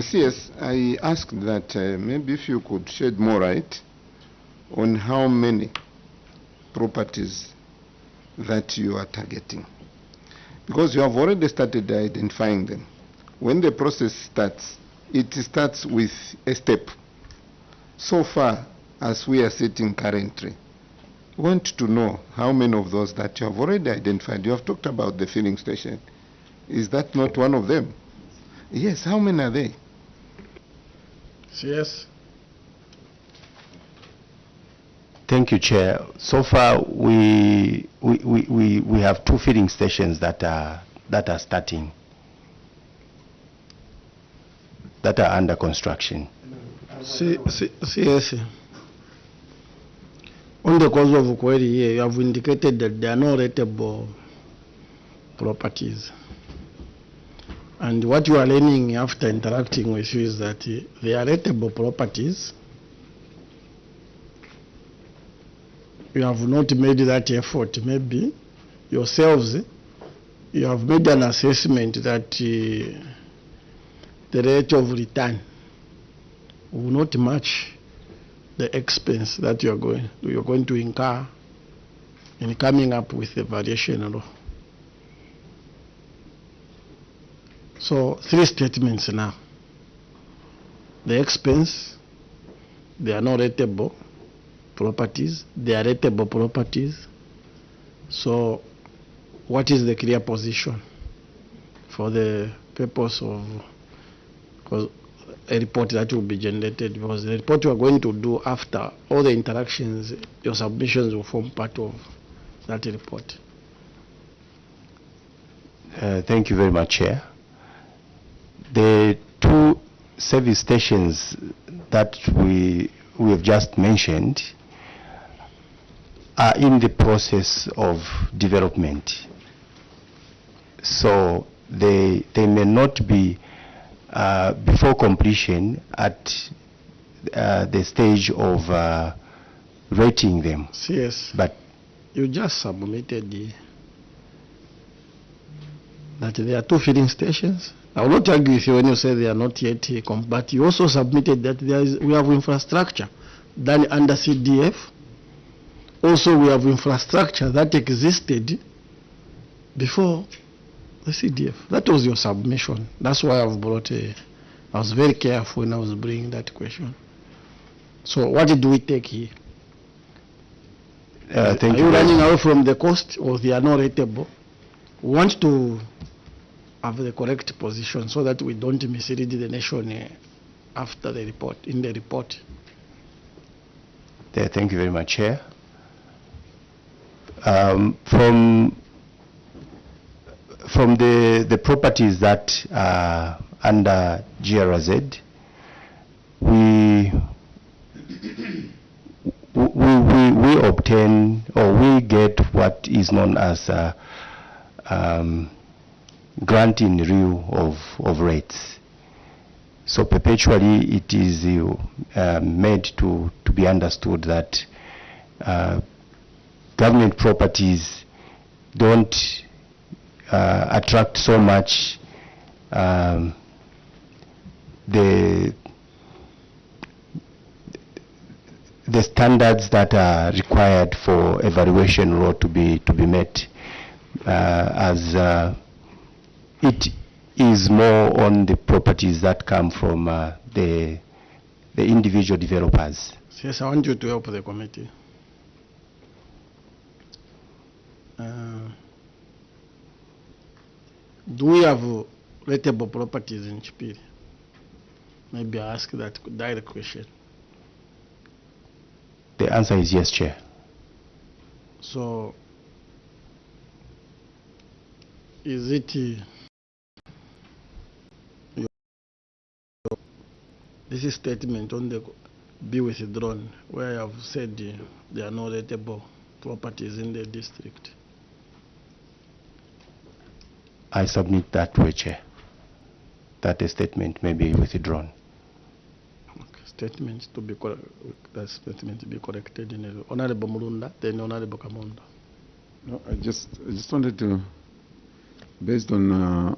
CS, I asked that maybe if you could shed more light on how many properties that you are targeting, because you have already started identifying them. When the process starts, it starts with a step. So far as we are sitting currently, we want to know how many of those that you have already identified. You have talked about the filling station. Is that not one of them? Yes, how many are they? Yes. Thank you, Chair. So far, we have 2 filling stations that are starting, that are under construction. Yes. On the cause of query here, you have indicated that there are no rateable properties. And what you are learning after interacting with you is that they are rateable properties. You have not made that effort. Maybe yourselves, you have made an assessment that the rate of return will not match the expense that you're going to incur in coming up with the variation law. So 3 statements now. The expense, they are not rateable properties, they are rateable properties. So what is the clear position for the purpose of a report that will be generated? Because the report you are going to do after all the interactions, your submissions will form part of that report. Thank you very much, Chair. The 2 service stations that we have just mentioned are in the process of development. So they may not be before completion at the stage of rating them. Yes. But you just submitted that there are 2 filling stations. I will not argue with you when you say they are not yet but you also submitted that we have infrastructure done under CDF. Also, we have infrastructure that existed before the CDF. That was your submission. That's why I've brought I was very careful when I was bringing that question. So what did we take here? Are you running away from the cost, or they are not rateable? We want to have the correct position so that we don't mislead the nation after the report, in the report. Thank you very much, Chair. From the properties that are under GRZ, we obtain, or we get what is known as grant in lieu of rates. So perpetually it is made to be understood that government properties don't attract so much the standards that are required for evaluation law to be met, as it is more on the properties that come from the individual developers. Yes, I want you to help the committee. Do we have rateable properties in Chipili? Maybe I ask that direct question. The answer is yes, Chair. So, is it this is statement on the be withdrawn where I have said there are no rateable properties in the district? I submit that way, Chair, that the statement may be withdrawn. Statement to be that statement to be corrected in the Honorable Mulunda, then Honorable Kamondo. No, I just wanted to, based on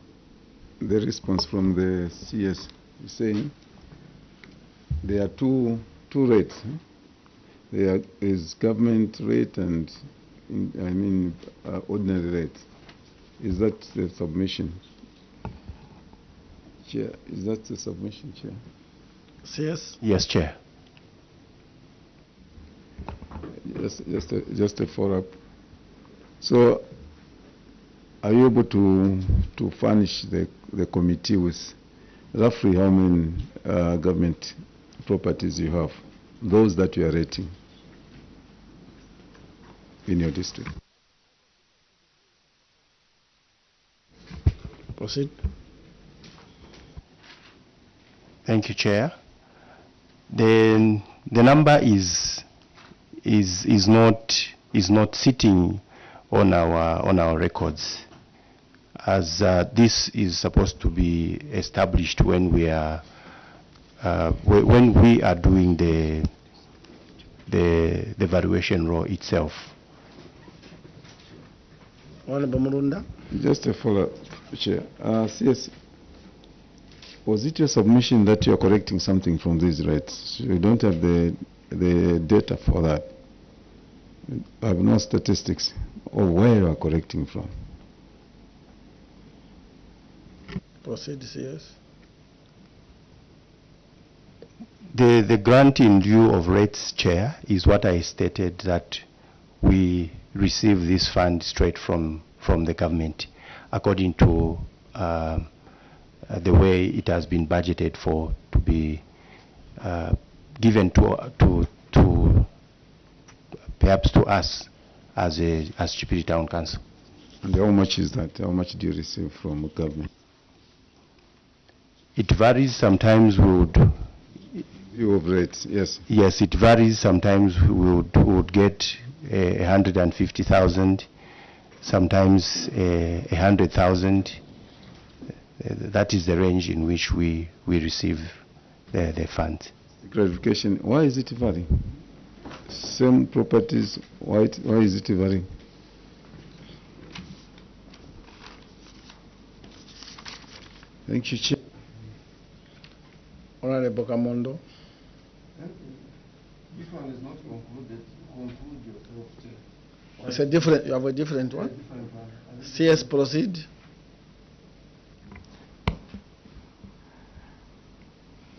the response from the CS, saying there are two rates. There is government rate and ordinary rate. Is that the submission, Chair? Is that the submission, Chair? Yes. Yes, Chair. Just a follow-up. So, are you able to furnish the committee with roughly how many government properties you have, those that you are rating in your district? Proceed. Thank you, Chair. The number is not sitting on our records, as this is supposed to be established when we are doing the valuation row itself. Honorable Mulunda. Just a follow-up, Chair. CS, was it your submission that you are correcting something from these rates? You don't have the data for that. I have no statistics or where you are correcting from. Proceed, CS. The grant in lieu of rates, Chair, is what I stated, that we receive this fund straight from the government according to the way it has been budgeted for to be given to perhaps to us as Chipili Town Council. And how much is that? How much do you receive from the government? It varies. Sometimes we would. You have rates, yes. Yes, it varies. Sometimes we would get 150,000. Sometimes 100,000. That is the range in which we receive the funds. Clarification, why is it varying? Same properties, why is it varying? Thank you, Chair. Honorable Kamondo. This one is not concluded. Conclude yourself, Chair. It's a different, you have a different one? CS, proceed.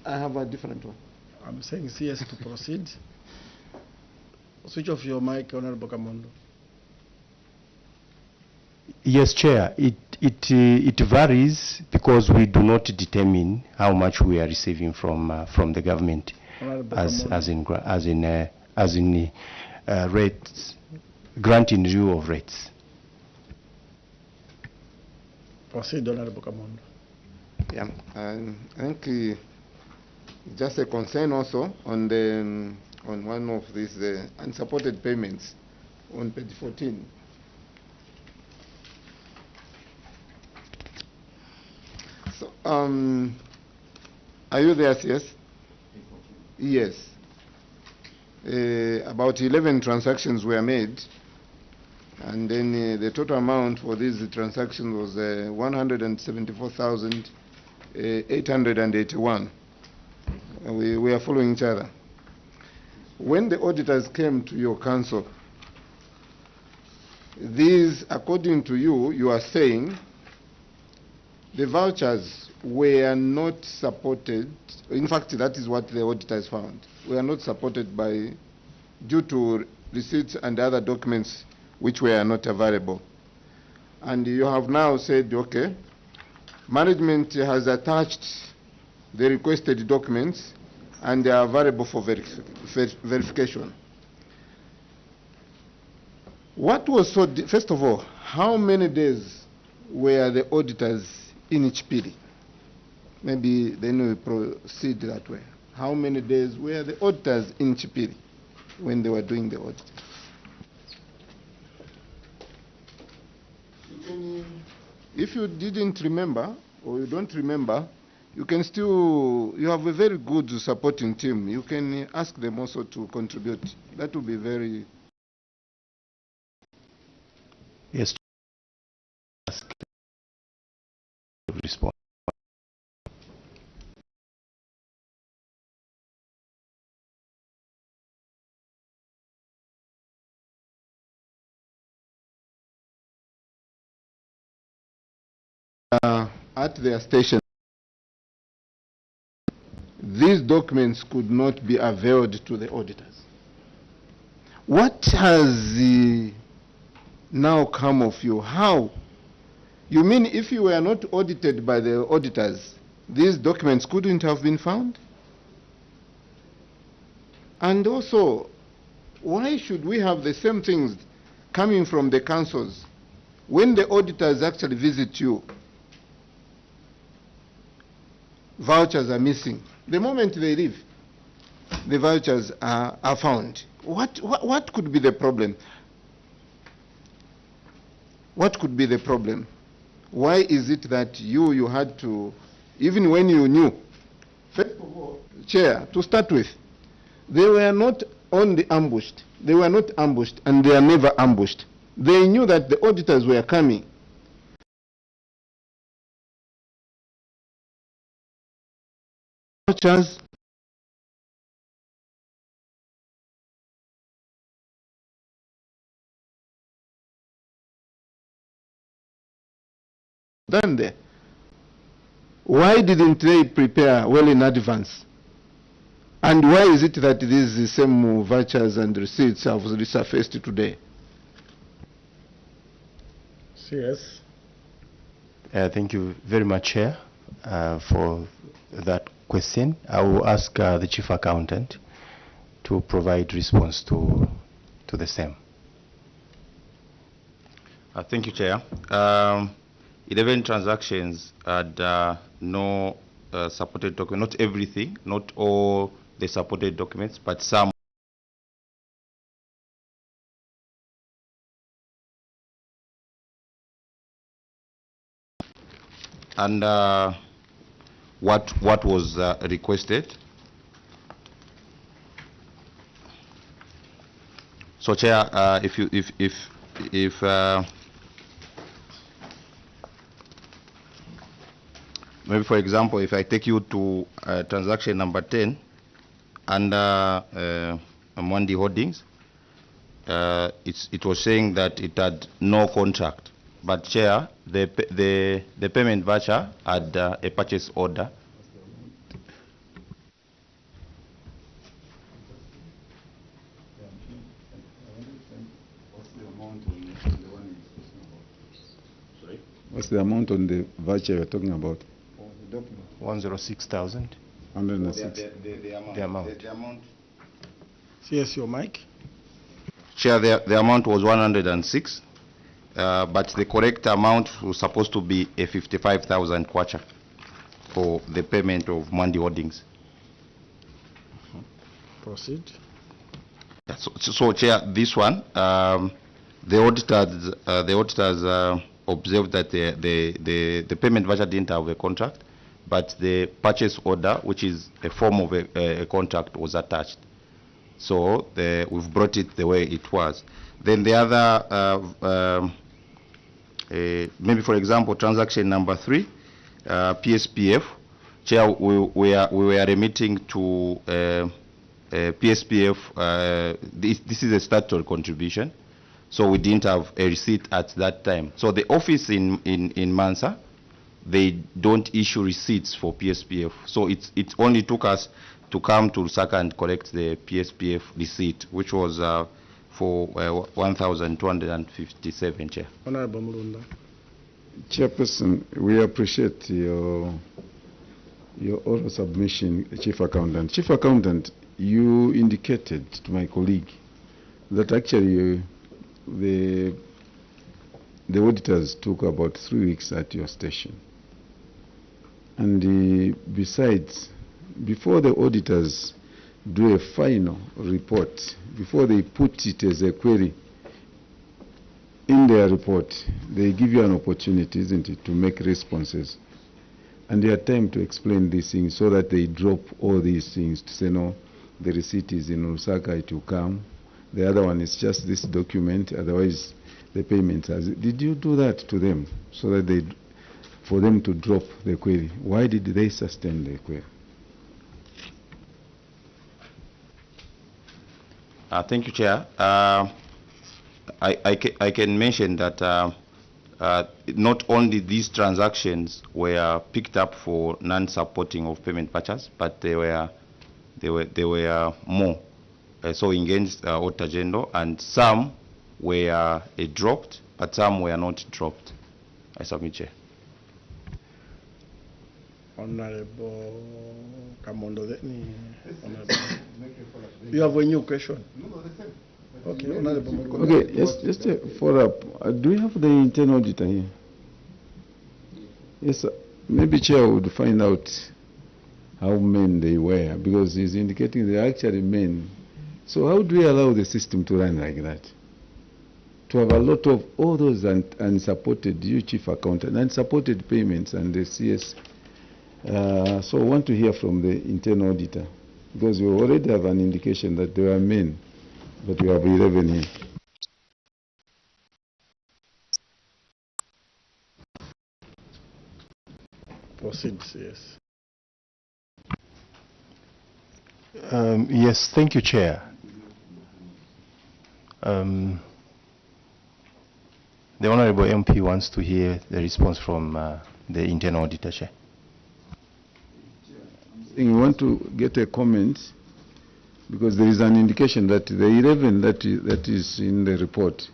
I have a different one. I'm saying CS to proceed. Switch off your mic, Honorable Kamondo. Yes, Chair. It varies because we do not determine how much we are receiving from the government as in rates, grant in lieu of rates. Proceed, Honorable Kamondo. Yeah, I think just a concern also on one of these unsupported payments on page 14. So, are you there, CS? Yes. About 11 transactions were made, and then the total amount for these transactions was 174,881. We are following each other. When the auditors came to your council, these, according to you, you are saying the vouchers were not supported. In fact, that is what the auditors found. We are not supported due to receipts and other documents which were not available. And you have now said, okay, Management has attached the requested documents and they are available for verification. What was so, first of all, how many days were the auditors in Chipili? Maybe then we proceed that way. How many days were the auditors in Chipili when they were doing the audit? If you didn't remember or you don't remember, you can still, you have a very good supporting team. You can ask them also to contribute. That would be very... Yes. Respond. At their station, these documents could not be availed to the auditors. What has now come of you? How? You mean if you were not audited by the auditors, these documents couldn't have been found? And also, why should we have the same things coming from the councils when the auditors actually visit you? Vouchers are missing. The moment they leave, the vouchers are found. What could be the problem? What could be the problem? Why is it that you had to, even when you knew? First of all, Chair, to start with, they were not only ambushed. They were not ambushed, and they are never ambushed. They knew that the auditors were coming. Vouchers done there. Why didn't they prepare well in advance? And why is it that these same vouchers and receipts have resurfaced today? Yes. Thank you very much, Chair, for that question. I will ask the Chief Accountant to provide response to the same. Thank you, Chair. 11 transactions had no supported document, not everything, not all the supported documents, but some. And what was requested? So, Chair, maybe, for example, if I take you to transaction number 10 under Mwandi Holdings, it was saying that it had no contract. But, Chair, the payment voucher had a purchase order. What's the amount on the voucher you're talking about? 106,000. 106. The amount. Yes, your mic. Chair, the amount was 106, but the correct amount was supposed to be a 55,000 kwacha for the payment of Mwandi Holdings. Proceed. So, Chair, this one, the auditors observed that the payment voucher didn't have a contract, but the purchase order, which is a form of a contract, was attached. So we've brought it the way it was. Then the other, maybe for example, transaction number 3, PSPF. Chair, we were remitting to PSPF. This is a statutory contribution. So we didn't have a receipt at that time. So the office in Mansa, they don't issue receipts for PSPF. So it only took us to come to Lusaka and collect the PSPF receipt, which was for 1,257, Chair. Honorable Mulunda. Chairperson, we appreciate your oral submission, Chief Accountant. Chief Accountant, you indicated to my colleague that actually the auditors took about 3 weeks at your station. And besides, before the auditors do a final report, before they put it as a query in their report, they give you an opportunity, isn't it, to make responses. And they have time to explain these things so that they drop all these things to say, no, the receipt is in Lusaka, it will come. The other one is just this document, otherwise the payment has. Did you do that to them so that for them to drop the query? Why did they sustain the query? Thank you, Chair. I can mention that not only these transactions were picked up for non-supporting of payment purchase, but there were more. So against Auditor General, and some were dropped, but some were not dropped. I submit, Chair. Honorable Kamondo, you have a new question? Okay, Honorable. Okay, just a follow-up. Do we have the internal auditor here? Yes, sir. Maybe Chair would find out how men they were, because he's indicating they're actually men. So how do we allow the system to run like that? To have a lot of all those unsupported, you Chief Accountant, unsupported payments and the CS. So I want to hear from the internal auditor, because we already have an indication that there are men, but we have 11 here. Proceed, yes. Yes, thank you, Chair. The Honorable MP wants to hear the response from the internal auditor, Chair. You want to get a comment, because there is an indication that the 11 that is in the report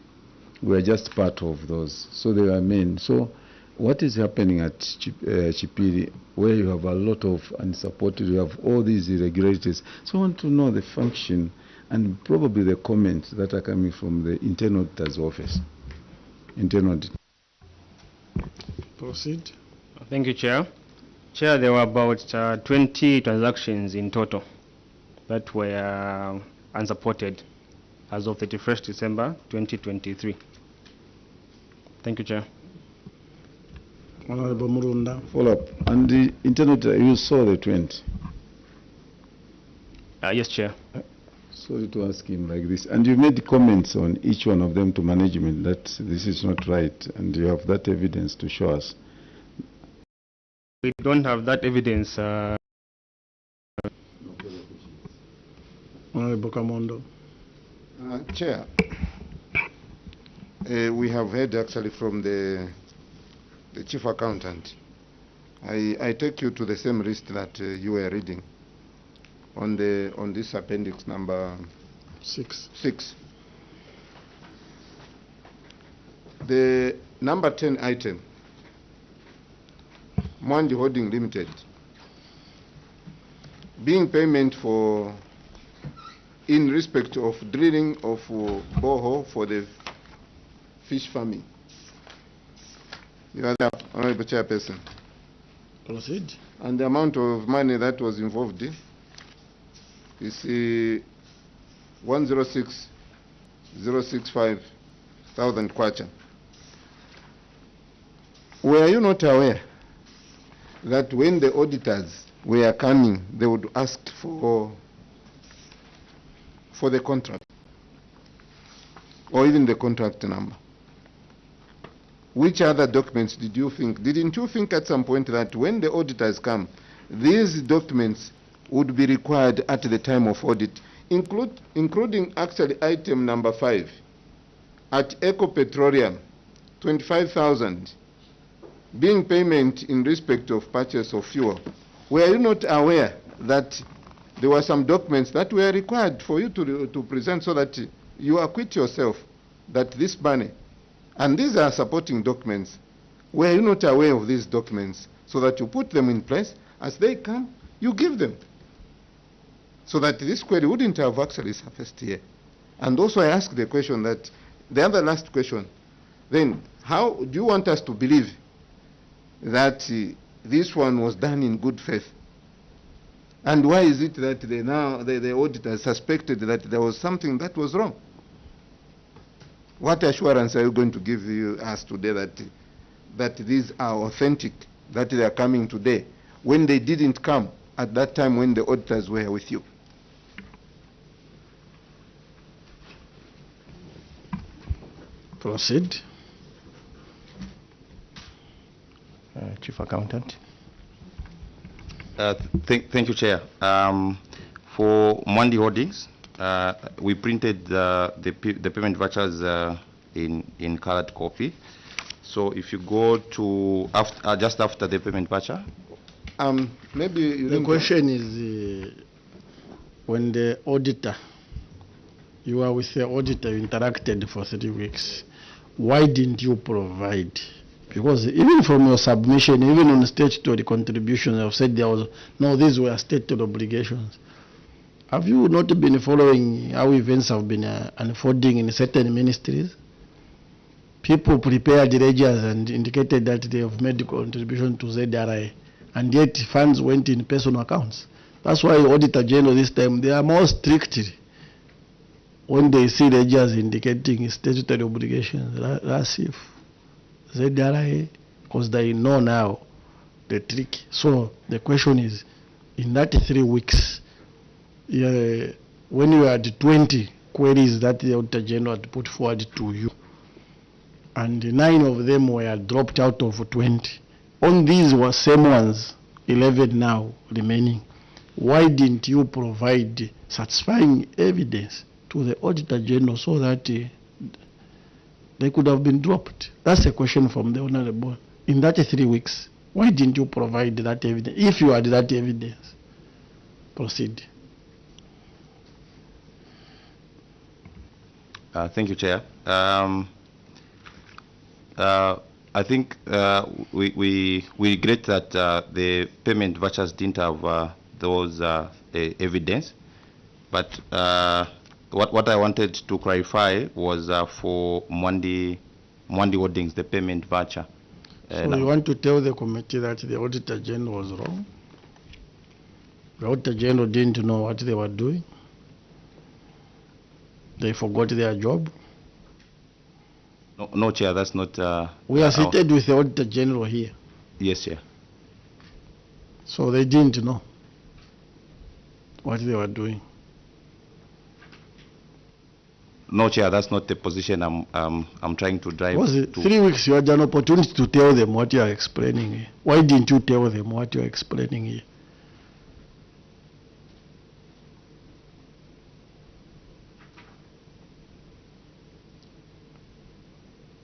were just part of those, so they are men. So what is happening at Chipili, where you have a lot of unsupported, you have all these irregularities? So I want to know the function and probably the comments that are coming from the internal auditor's office. Internal auditor. Proceed. Thank you, Chair. Chair, there were about 20 transactions in total that were unsupported as of 31st December 2023. Thank you, Chair. Honorable Murunda. Follow up. And the internal auditor, you saw the 20? Yes, Chair. Sorry to ask him like this. And you made comments on each one of them to management that this is not right, and you have that evidence to show us. We don't have that evidence. Honorable Kamondo. Chair, we have heard actually from the Chief Accountant. I take you to the same list that you were reading on this appendix number 6. The number 10 item, Mwandi Holding Limited, being payment for in respect of drilling of borehole for the fish farming. You are the Honorable Chairperson. Proceed. And the amount of money that was involved is 106,065,000 kwacha. Were you not aware that when the auditors were coming, they would ask for the contract or even the contract number? Which other documents didn't you think at some point that when the auditors come, these documents would be required at the time of audit, including actually item number 5 at Eco Petroleum, 25,000, being payment in respect of purchase of fuel? Were you not aware that there were some documents that were required for you to present so that you acquit yourself that this money, and these are supporting documents, Were you not aware of these documents so that you put them in place? As they come, you give them. So that this query wouldn't have actually surfaced here. And also I ask the question that, the other last question, then how do you want us to believe that this one was done in good faith? And why is it that the auditors suspected that there was something that was wrong? What assurance are you going to give us today that these are authentic, that they are coming today, when they didn't come at that time when the auditors were with you? Proceed. Chief Accountant. Thank you, Chair. For Mwandi Holdings, we printed the payment vouchers in colored copy. So if you go to just after the payment voucher. Maybe the question is, when the auditor, you are with the auditor, you interacted for 3 weeks, why didn't you provide? Because even from your submission, even on statutory contributions, I've said there was, no, these were statutory obligations. Have you not been following how events have been unfolding in certain ministries? People prepared ledgers and indicated that they have made contribution to ZRI, and yet funds went in personal accounts. That's why the Auditor General this time, they are more strict when they see ledgers indicating statutory obligations. That's if ZRI, because they know now the trick. So the question is, in that 3 weeks, when you had 20 queries that the Auditor General had put forward to you, and 9 of them were dropped out of 20, on these were same ones, 11 now remaining, why didn't you provide satisfying evidence to the Auditor General so that they could have been dropped? That's a question from the Honorable. In that 3 weeks, why didn't you provide that evidence? If you had that evidence, proceed. Thank you, Chair. I think we regret that the payment vouchers didn't have those evidence. But what I wanted to clarify was for Mwandi Holdings, the payment voucher. So you want to tell the committee that the Auditor General was wrong? The Auditor General didn't know what they were doing? They forgot their job? No, Chair, that's not... we are seated with the Auditor General here. Yes, Chair. So they didn't know what they were doing? No, Chair, that's not the position I'm trying to drive. Was it 3 weeks you had an opportunity to tell them what you are explaining here? Why didn't you tell them what you are explaining here?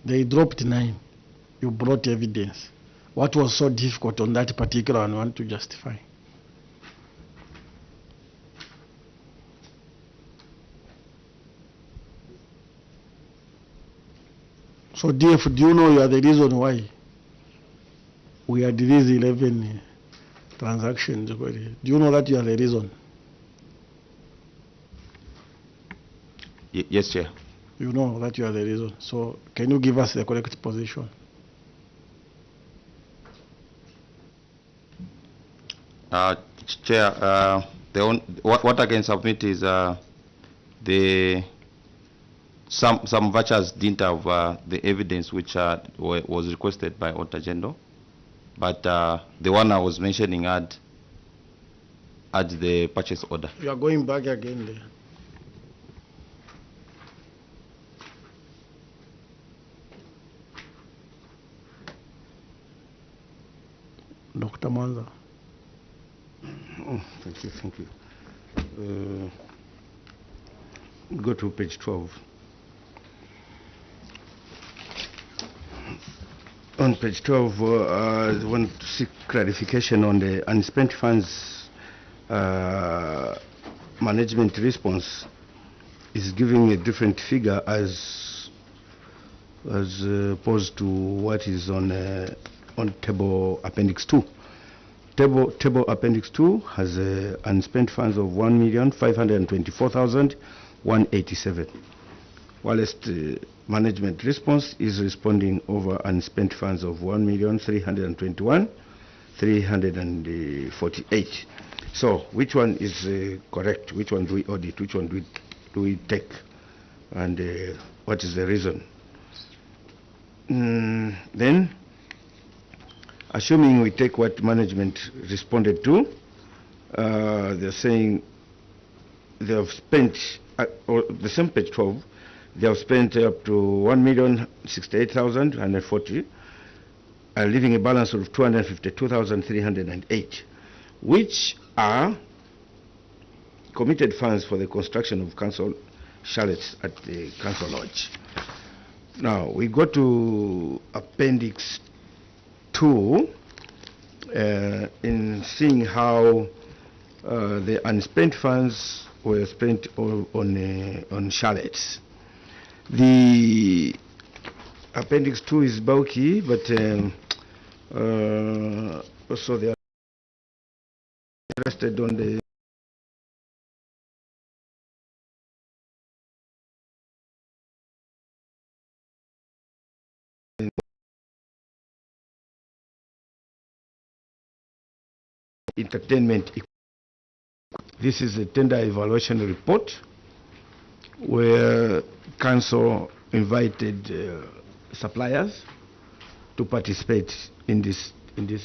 They dropped 9. You brought evidence. What was so difficult on that particular one? I want to justify. So DF, do you know you are the reason why we had these 11 transactions? Do you know that you are the reason? Yes, Chair. You know that you are the reason. So can you give us the correct position? Chair, what I can submit is some vouchers didn't have the evidence which was requested by Auditor General, but the one I was mentioning had the purchase order. You are going back again there. Dr. Manza. Oh, thank you. Go to page 12. On page 12, I want to seek clarification on the unspent funds management response is giving a different figure as as opposed to what is on table appendix 2. Table appendix 2 has unspent funds of 1,524,187, whilst management response is responding over unspent funds of 1,321,348. So which one is correct? Which one do we audit? Which one do we take? And what is the reason? Then, assuming we take what management responded to, they're saying they have spent, or the same page 12, they have spent up to 1,068,140, leaving a balance of 252,308, which are committed funds for the construction of council chalets at the council lodge. Now, we go to appendix 2 in seeing how the unspent funds were spent on chalets. The appendix 2 is bulky, but also they are interested on the entertainment. This is a tender evaluation report where council invited suppliers to participate in this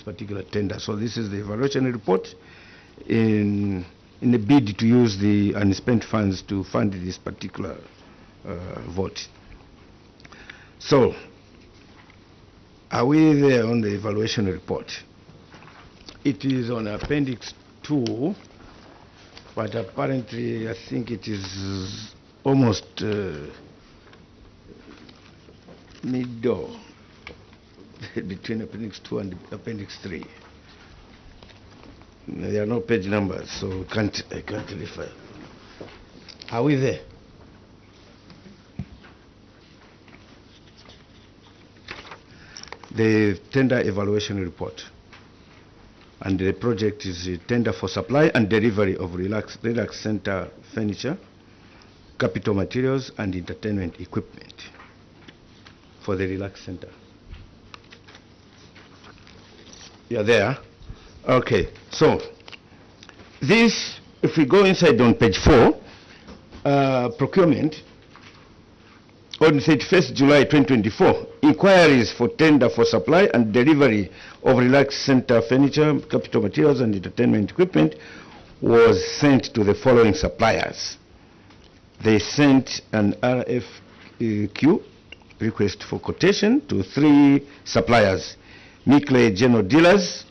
particular tender. So this is the evaluation report in a bid to use the unspent funds to fund this particular vote. So, are we there on the evaluation report? It is on appendix 2, but apparently I think it is almost middle between appendix 2 and appendix 3. There are no page numbers, so I can't refer. Are we there? The tender evaluation report. And the project is a tender for supply and delivery of relax center furniture, capital materials, and entertainment equipment for the relax center. You're there? Okay, so this, if we go inside on page 4, procurement, on 31st July 2024, inquiries for tender for supply and delivery of relax center furniture, capital materials, and entertainment equipment was sent to the following suppliers. They sent an RFQ, request for quotation, to 3 suppliers: Mickley General Dealers,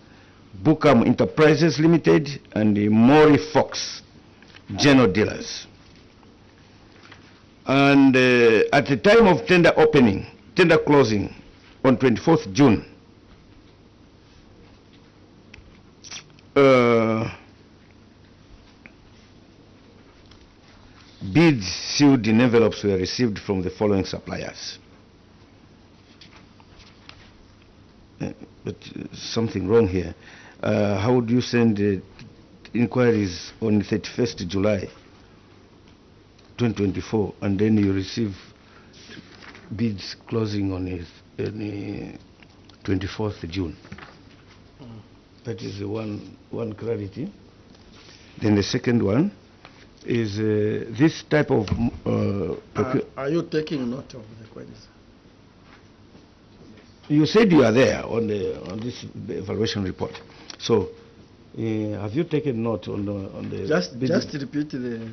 Bookham Enterprises Limited, and Maury Fox General Dealers. And at the time of tender opening, tender closing on 24th June, bids sealed in envelopes were received from the following suppliers. But something wrong here. How would you send inquiries on 31st July 2024 and then you receive bids closing on 24th June? That is the one clarity. Then the second one is this type of are you taking note of the queries? You said you are there on this evaluation report. So have you taken note on the just repeat the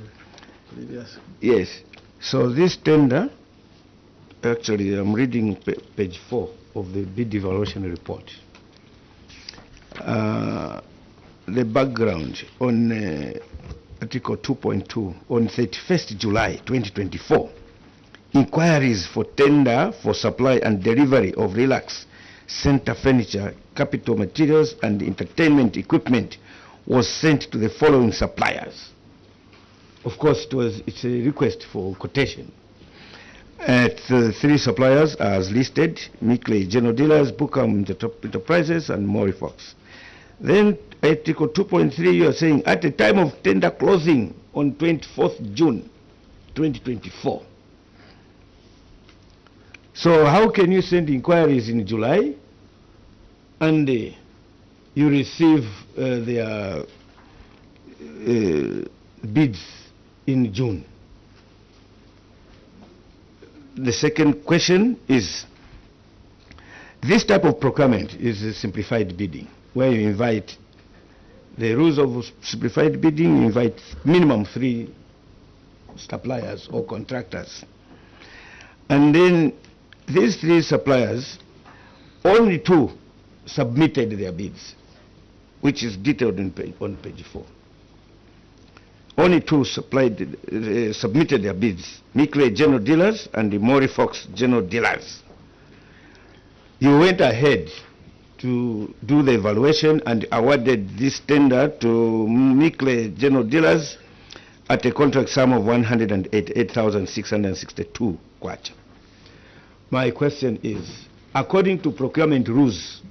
previous. Yes. So this tender, actually I'm reading page 4 of the bid evaluation report. The background on Article 2.2 on 31st July 2024, inquiries for tender for supply and delivery of relax center furniture, capital materials, and entertainment equipment was sent to the following suppliers. Of course, it's a request for quotation. The three suppliers as listed: Mickley General Dealers, Bookham Enterprises, and Morifox. Then Article 2.3, you are saying at the time of tender closing on 24th June 2024. So how can you send inquiries in July and you receive their bids in June? The second question is, this type of procurement is a simplified bidding, where you invite, the rules of simplified bidding, you invite minimum 3 suppliers or contractors. And then these 3 suppliers, only 2 submitted their bids, which is detailed on page 4. Only 2 submitted their bids: Mickley General Dealers and the Morifox General Dealers. You went ahead to do the evaluation and awarded this tender to Mickley General Dealers at a contract sum of 188,662 kwacha. My question is, according to procurement rules,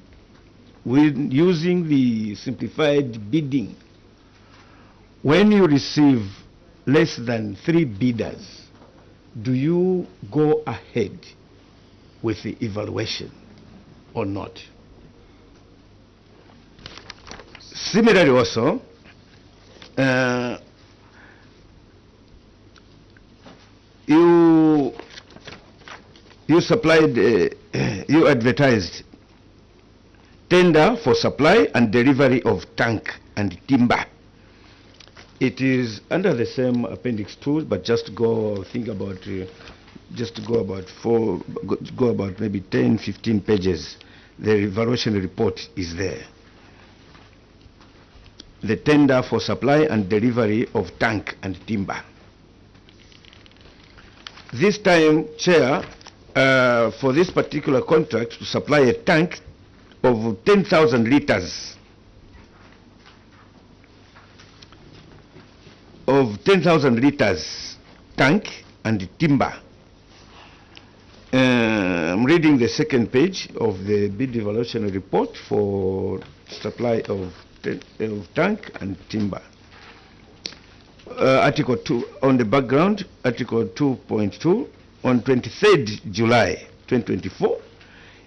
when using the simplified bidding, when you receive less than 3 bidders, do you go ahead with the evaluation or not? Similarly also, you supplied, you advertised tender for supply and delivery of tank and timber. It is under the same appendix 2, but just go think about, just go about maybe 10, 15 pages. The evaluation report is there. The tender for supply and delivery of tank and timber. This time, Chair, for this particular contract to supply a tank of 10,000 liters tank and timber. I'm reading the second page of the bid evaluation report for supply of tank and timber. Article 2 on the background, Article 2.2, on 23rd July 2024,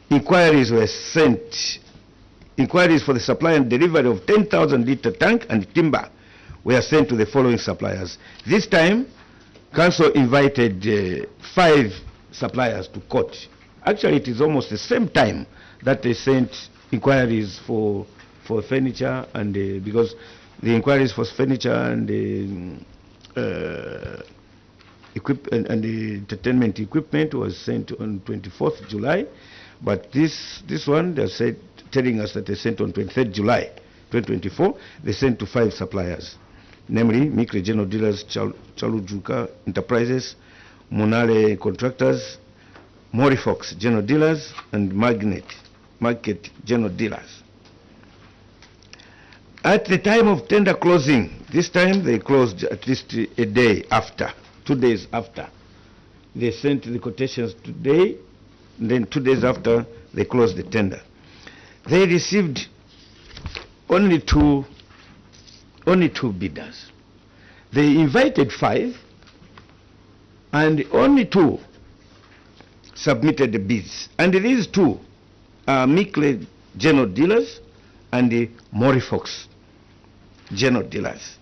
inquiries were sent. Inquiries for the supply and delivery of 10,000 liter tank and timber were sent to the following suppliers. This time, Council invited 5 suppliers to court. Actually, it is almost the same time that they sent inquiries for furniture, and because the inquiries for furniture and the entertainment equipment was sent on 24th July, but this one they said, telling us that they sent on 23rd July 2024. They sent to 5 suppliers, namely Mickley General Dealers, Chalujuka Enterprises, Monale Contractors, Morifox General Dealers, and Market General Dealers. At the time of tender closing, this time they closed at least a day after, 2 days after. They sent the quotations today, and then 2 days after they closed the tender. They received only two bidders. They invited 5, and only 2 submitted the bids. And these 2 are Mickley General Dealers and the Morifox General Dealers.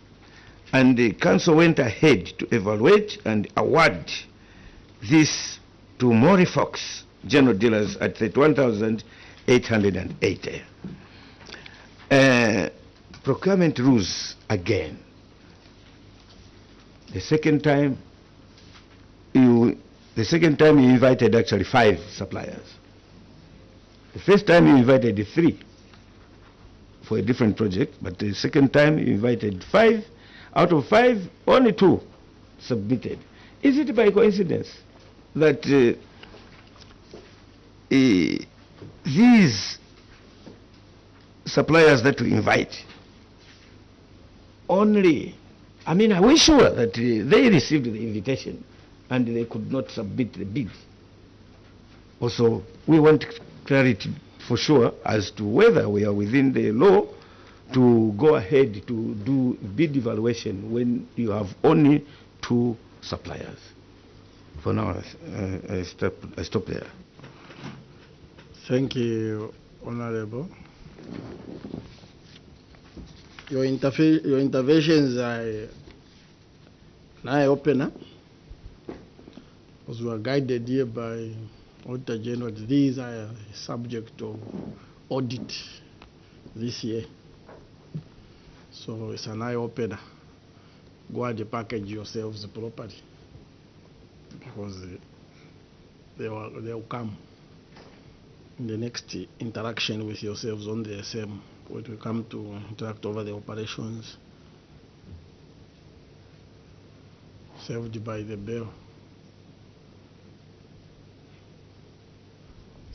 And the council went ahead to evaluate and award this to Morifox General Dealers at 31,880. Procurement rules again. The second time you invited actually 5 suppliers. The first time you invited 3 for a different project, but the second time you invited 5. Out of 5, only 2 submitted. Is it by coincidence that these suppliers that we invite only, I mean, are we sure that they received the invitation and they could not submit the bid. Also, we want clarity for sure as to whether we are within the law to go ahead to do bid evaluation when you have only 2 suppliers. For now, I stop there. Thank you, Honorable. Your interventions are an eye-opener, because we are guided here by Auditor General. These are subject of audit this year. So it's an eye-opener. Go and package yourselves properly, because they will come in the next interaction with yourselves on the SM when we come to interact over the operations served by the bill.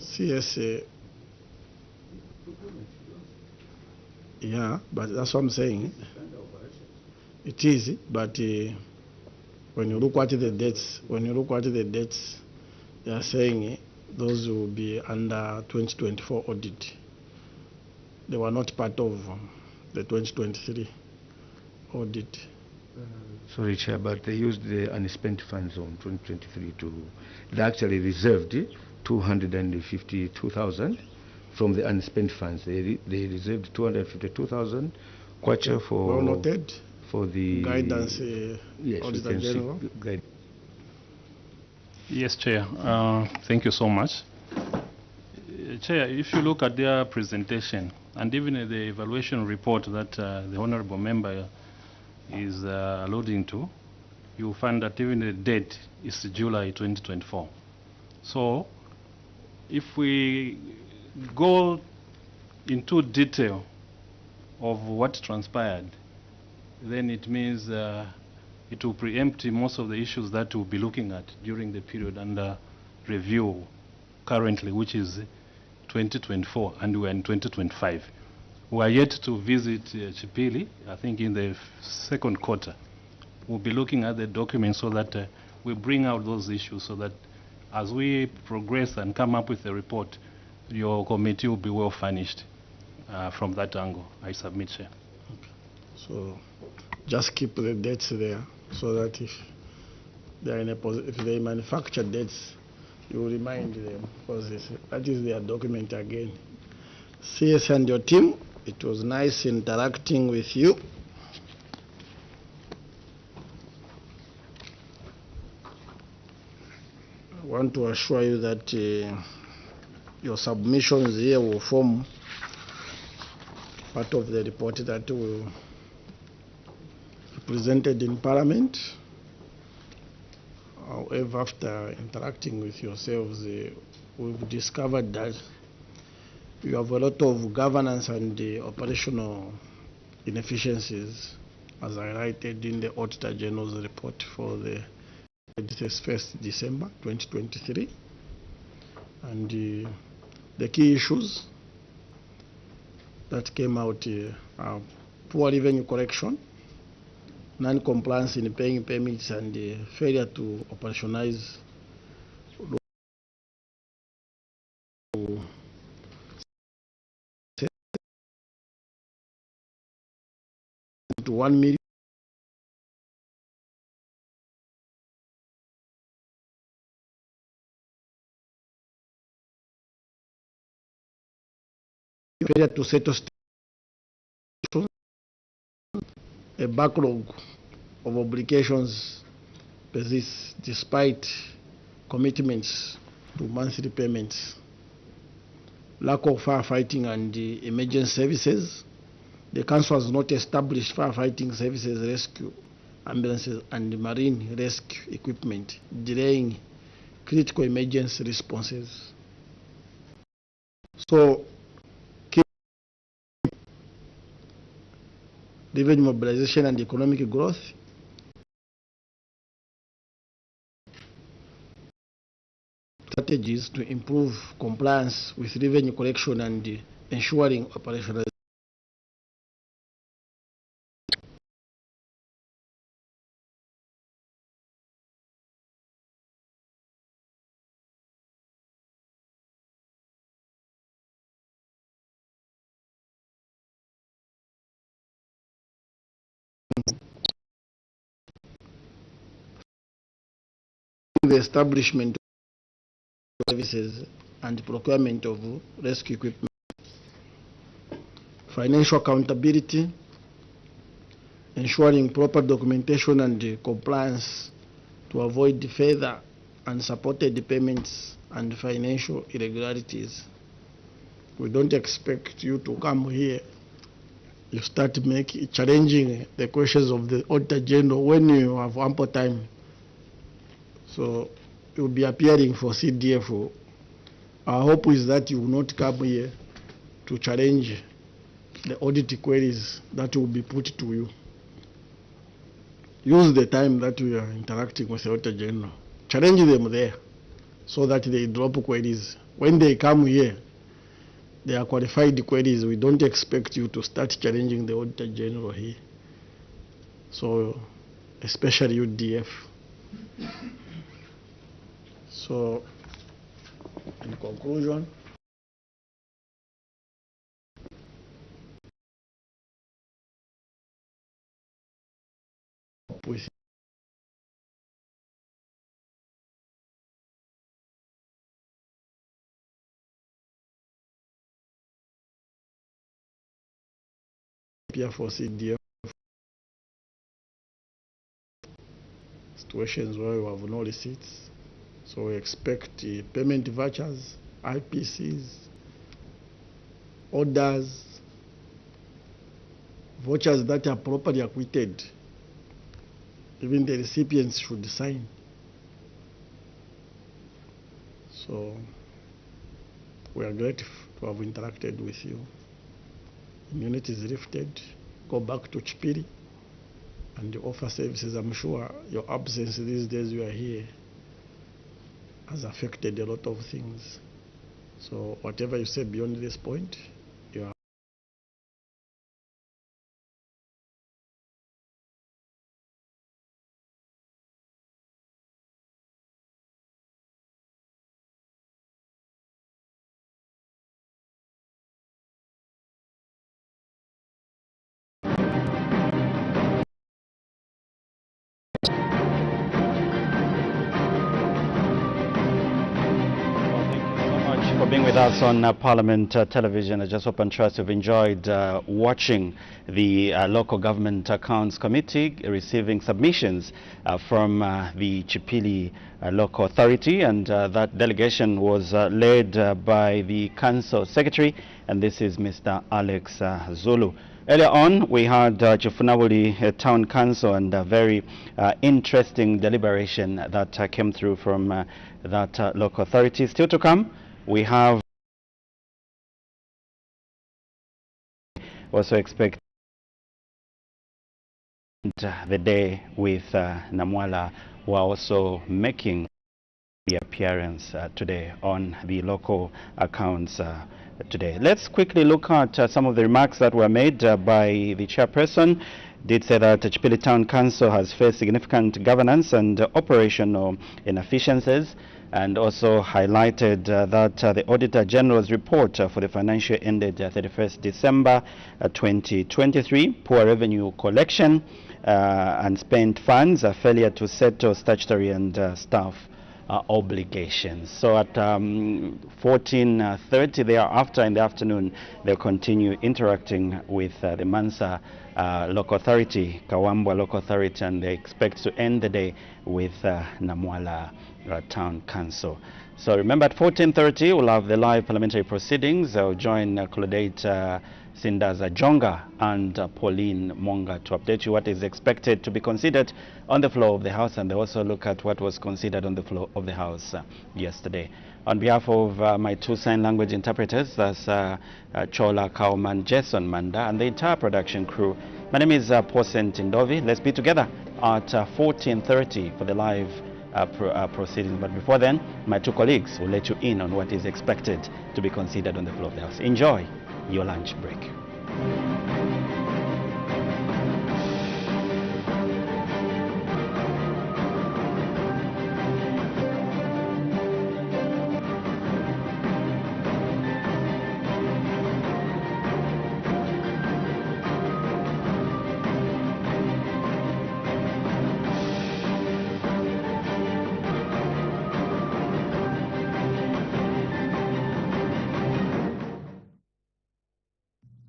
CSA, yeah, but that's what I'm saying. It is, but when you look at the dates, they are saying those will be under 2024 audit. They were not part of the 2023 audit. Sorry, Chair, but they used the unspent funds on 2023 to, they actually reserved 252,000 from the unspent funds. They reserved 252,000 kwacha for, well noted, for the guidance, yes, Auditor General. Yes, Chair. Thank you so much. Chair, if you look at their presentation and even the evaluation report that the Honorable Member is alluding to, you find that even the date is July 2024. So, if we go into detail of what transpired, then it means it will preempt most of the issues that we'll be looking at during the period under review currently, which is 2024, and we're in 2025. We are yet to visit Chipili, I think in the second quarter. We'll be looking at the documents so that we bring out those issues so that as we progress and come up with a report, your committee will be well furnished from that angle. I submit, Chair. Okay. So just keep the dates there so that if they are in a if they manufacture dates, you will remind them, because that is their document again. CS and your team, it was nice interacting with you. I want to assure you that your submissions here will form part of the report that will be presented in Parliament. However, after interacting with yourselves, we've discovered that you have a lot of governance and operational inefficiencies, as highlighted in the Auditor General's report for the 1st December 2023. And the key issues that came out are poor revenue collection, non-compliance in paying payments, and failure to operationalize to 1 million. Failure to settle a backlog of obligations persists despite commitments to monthly payments. Lack of firefighting and emergency services. The Council has not established firefighting services, rescue ambulances, and marine rescue equipment, delaying critical emergency responses. So, keep revenue mobilization and economic growth. Strategies to improve compliance with revenue collection and ensuring operational the establishment of services and procurement of rescue equipment, financial accountability, ensuring proper documentation and compliance to avoid further unsupported payments and financial irregularities. We don't expect you to come here, you start challenging the questions of the Auditor General when you have ample time. So you'll be appearing for CDF. Our hope is that you will not come here to challenge the audit queries that will be put to you. Use the time that we are interacting with the Auditor General. Challenge them there so that they drop queries. When they come here, they are qualified queries. We don't expect you to start challenging the Auditor General here. So, especially UDF. So, in conclusion, with for CDF situations where we have no receipts. So we expect payment vouchers, IPCs, orders, vouchers that are properly acquitted. Even the recipients should sign. So we are grateful to have interacted with you. Immunity is lifted. Go back to Chipili and offer services. I'm sure your absence these days you are here has affected a lot of things. So whatever you say beyond this point, you are for being with us on Parliament Television. I just hope and trust you've enjoyed watching the Local Government Accounts Committee receiving submissions from the Chipili Local Authority, and that delegation was led by the Council Secretary, and this is Mr. Alex Zulu. Earlier on, we had Chifunabuli Town Council and a very interesting deliberation that came through from that local authority. Still to come, we have also expect the day with Namwala, who are also making the appearance today on the local accounts today. Let's quickly look at some of the remarks that were made by the chairperson. Did say that the Chipili Town Council has faced significant governance and operational inefficiencies, and also highlighted that the Auditor General's report for the financial year ended 31st December 2023, poor revenue collection and spent funds, failure to settle statutory and staff obligations. So at 14:30 thereafter in the afternoon, they'll continue interacting with the Mansa Local Authority, Kawambwa Local Authority, and they expect to end the day with Namwala Town Council. So remember, at 14:30 we'll have the live parliamentary proceedings. I'll join Claudette Sindaza Jonga and Pauline Monga to update you what is expected to be considered on the floor of the House, and they also look at what was considered on the floor of the House yesterday. On behalf of my two sign language interpreters, that's Chola Kauman, Jason Manda, and the entire production crew, my name is Posen Tindovi. Let's be together at 14:30 for the live proceedings. But before then, my two colleagues will let you in on what is expected to be considered on the floor of the House. Enjoy your lunch break.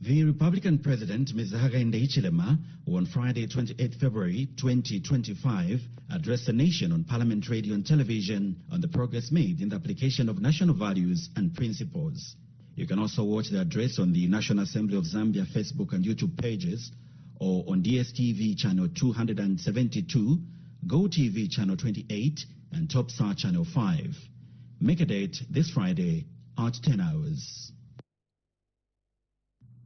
The Republican President, Ms. Hakainde Hichilema, who on Friday, 28 February 2025, addressed the nation on Parliament Radio and Television on the progress made in the application of national values and principles. You can also watch the address on the National Assembly of Zambia Facebook and YouTube pages, or on DSTV channel 272, GoTV channel 28, and TopStar channel 5. Make a date this Friday at 10 hours.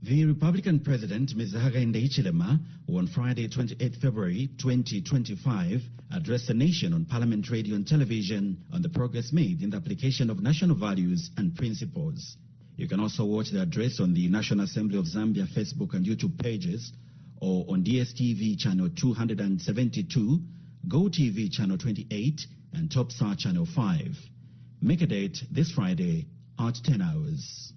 The Republican President, Ms. Hakainde Hichilema, who on Friday, 28 February 2025, addressed the nation on Parliament Radio and Television on the progress made in the application of national values and principles. You can also watch the address on the National Assembly of Zambia Facebook and YouTube pages, or on DSTV channel 272, GoTV channel 28, and TopStar channel 5. Make a date this Friday at 10 hours.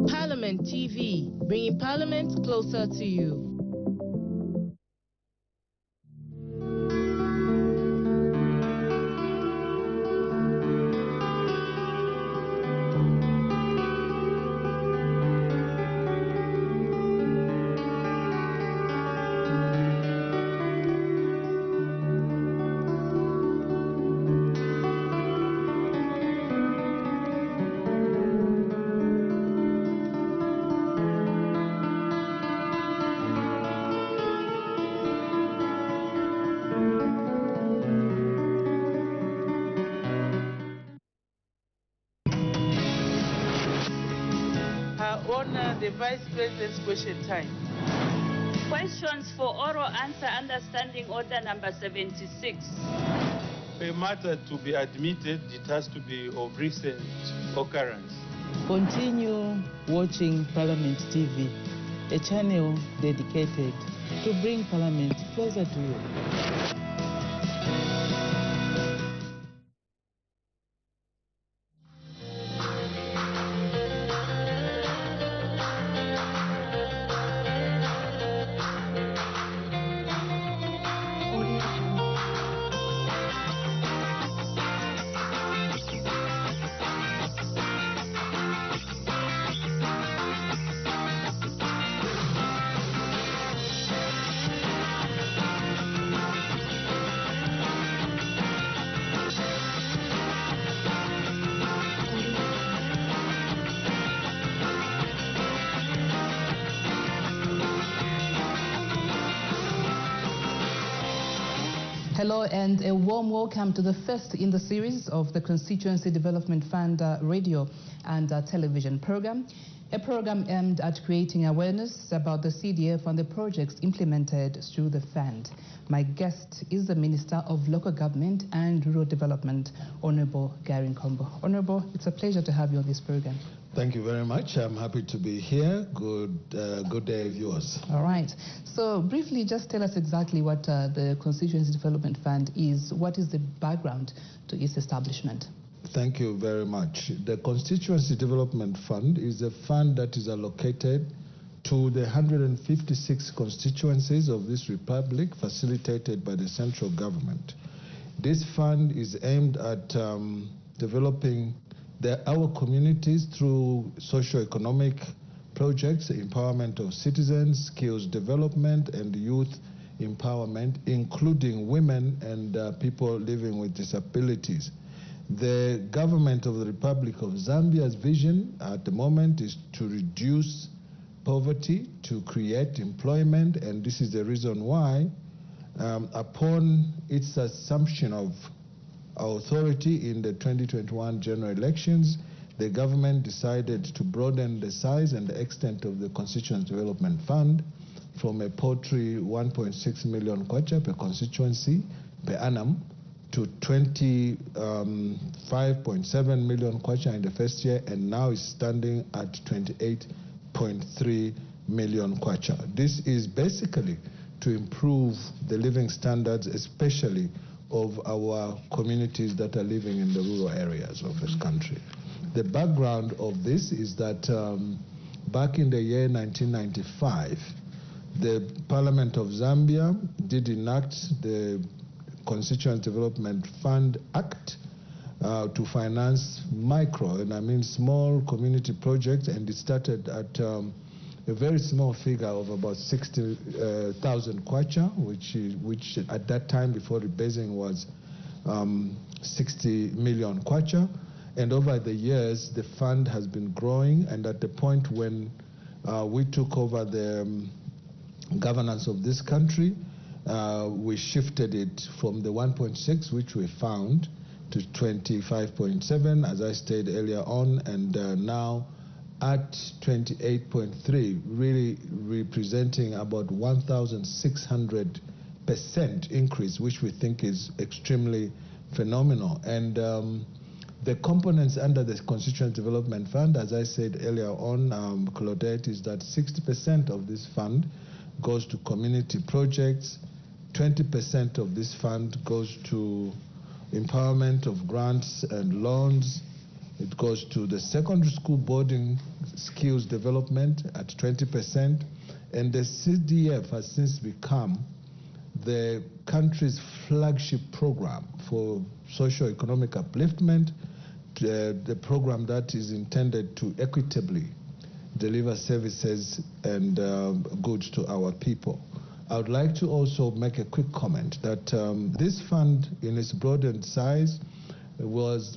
Parliament TV, bringing Parliament closer to you. The Vice President's question time. Questions for oral answer understanding order number 76. For a matter to be admitted, it has to be of recent occurrence. Continue watching Parliament TV, a channel dedicated to bring Parliament closer to you. Hello and a warm welcome to the first in the series of the Constituency Development Fund radio and television program. A program aimed at creating awareness about the CDF and the projects implemented through the fund. My guest is the Minister of Local Government and Rural Development, Honorable Gary Nkombo. Honorable, it's a pleasure to have you on this program. Thank you very much. I'm happy to be here. Good day, viewers. All right. So briefly, just tell us exactly what the Constituency Development Fund is. What is the background to its establishment? Thank you very much. The Constituency Development Fund is a fund that is allocated to the 156 constituencies of this republic facilitated by the central government. This fund is aimed at developing our communities through socio-economic projects, empowerment of citizens, skills development, and youth empowerment, including women and people living with disabilities. The government of the Republic of Zambia's vision at the moment is to reduce poverty, to create employment, and this is the reason why, upon its assumption of authority in the 2021 general elections, the government decided to broaden the size and the extent of the Constituency Development Fund from a paltry 1.6 million kwacha per constituency per annum to 25.7 million kwacha in the first year, and now is standing at 28.3 million kwacha. This is basically to improve the living standards, especially of our communities that are living in the rural areas of this country. The background of this is that back in the year 1995, the Parliament of Zambia did enact the Constituent Development Fund Act to finance micro, and I mean small community projects, and it started at a very small figure of about 60,000 kwacha, which at that time before rebasing was 60 million kwacha. And over the years, the fund has been growing, and at the point when we took over the governance of this country, we shifted it from the 1.6, which we found, to 25.7, as I stated earlier on, and now at 28.3, really representing about 1,600% increase, which we think is extremely phenomenal. And the components under the Constituent Development Fund, as I said earlier on, Claudette, is that 60% of this fund goes to community projects, 20% of this fund goes to empowerment of grants and loans. It goes to the secondary school boarding skills development at 20%, and the CDF has since become the country's flagship program for socio-economic upliftment, the program that is intended to equitably deliver services and goods to our people. I would like to also make a quick comment that this fund, in its broadened size, was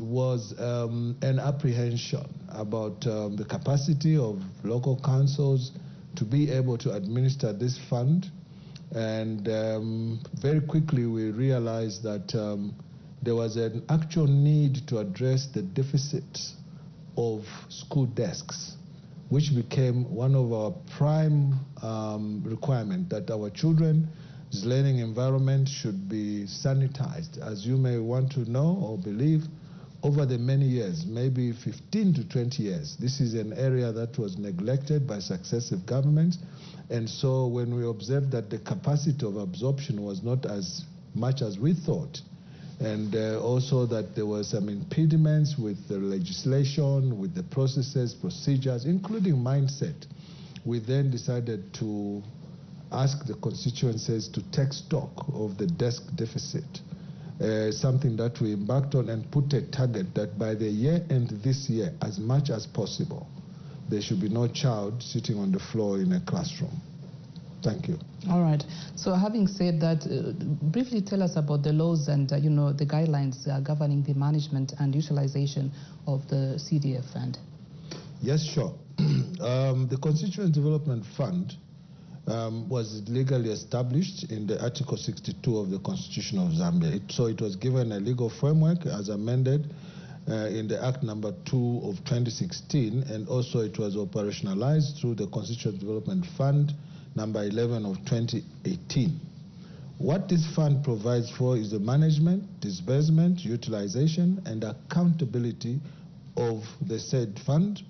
an apprehension about the capacity of local councils to be able to administer this fund. And very quickly we realized that there was an actual need to address the deficit of school desks, which became one of our prime requirements, that our children's learning environment should be sanitized. As you may want to know or believe, over the many years, maybe 15 to 20 years, this is an area that was neglected by successive governments. And so when we observed that the capacity of absorption was not as much as we thought, and also that there were some impediments with the legislation, with the processes, procedures, including mindset, we then decided to ask the constituencies to take stock of the desk deficit, something that we embarked on and put a target that by the year end this year, as much as possible, there should be no child sitting on the floor in a classroom. Thank you. All right. So having said that, briefly tell us about the laws and the guidelines governing the management and utilization of the CDF fund. Yes, sure. The Constituent Development Fund was legally established in the Article 62 of the Constitution of Zambia. So it was given a legal framework as amended in the Act number 2 of 2016, and also it was operationalized through the Constituent Development Fund number 11 of 2018. What this fund provides for is the management, disbursement, utilization, and accountability of the said fund,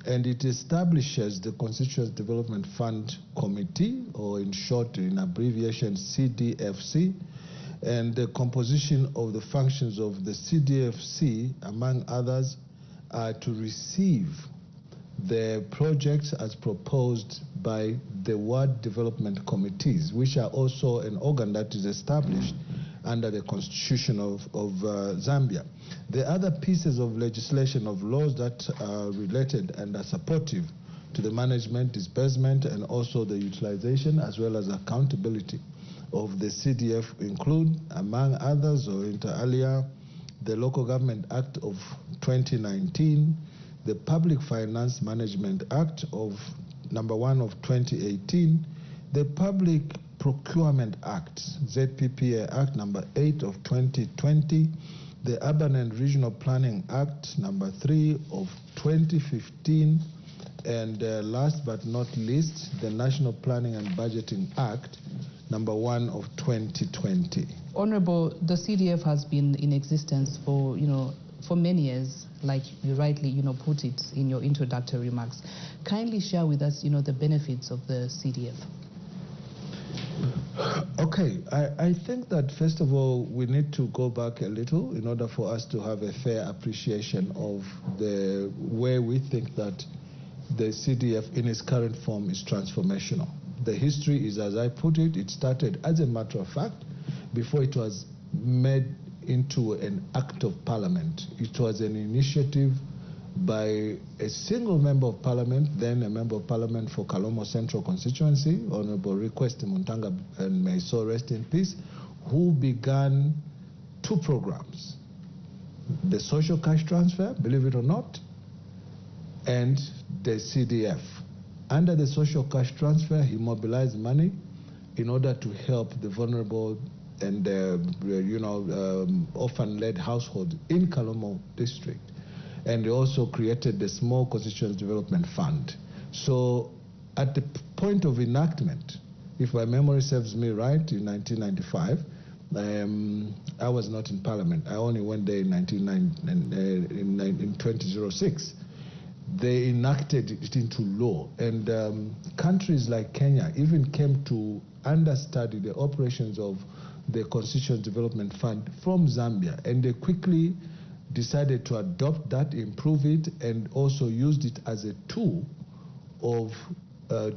and it establishes the Constituent Development Fund Committee, or in short, in abbreviation, CDFC, and the composition of the functions of the CDFC, among others, are to receive the projects as proposed by the ward development committees, which are also an organ that is established under the Constitution of Zambia. The other pieces of legislation, of laws that are related and are supportive to the management, disbursement, and also the utilization as well as accountability of the CDF include, among others, or inter alia, the Local Government Act of 2019, the Public Finance Management Act of number 1 of 2018, the Public Procurement Act, ZPPA Act number 8 of 2020, the Urban and Regional Planning Act number 3 of 2015, and last but not least, the National Planning and Budgeting Act number 1 of 2020. Honorable, the CDF has been in existence for many years, like you rightly put it in your introductory remarks. Kindly share with us the benefits of the CDF. Okay, I think that first of all we need to go back a little in order for us to have a fair appreciation of the way we think that the CDF in its current form is transformational. The history is, as I put it, it started as a matter of fact before it was made into an act of parliament. It was an initiative by a single member of parliament, then a member of parliament for Kalomo Central constituency, Honorable Request Muntanga, and may so rest in peace, who began two programs: the social cash transfer, believe it or not, and the CDF. Under the social cash transfer, he mobilized money in order to help the vulnerable and orphan-led households in Kalomo district. And they also created the Small Constituency Development Fund. So at the point of enactment, if my memory serves me right, in 1995, I was not in Parliament. I only went there in 2006. They enacted it into law. And countries like Kenya even came to understudy the operations of the Constituency Development Fund from Zambia. And they quickly decided to adopt that, improve it, and also used it as a tool of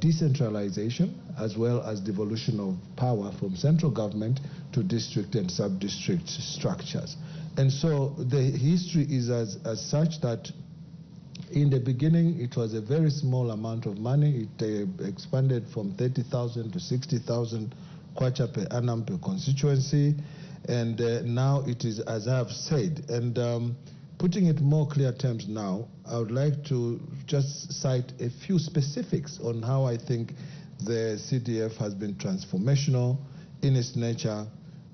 decentralization as well as devolution of power from central government to district and sub-district structures. And so the history is as such that in the beginning it was a very small amount of money. It expanded from 30,000 to 60,000 kwacha per annum per constituency. And now it is, as I have said, and putting it more clear terms now, I would like to just cite a few specifics on how I think the CDF has been transformational in its nature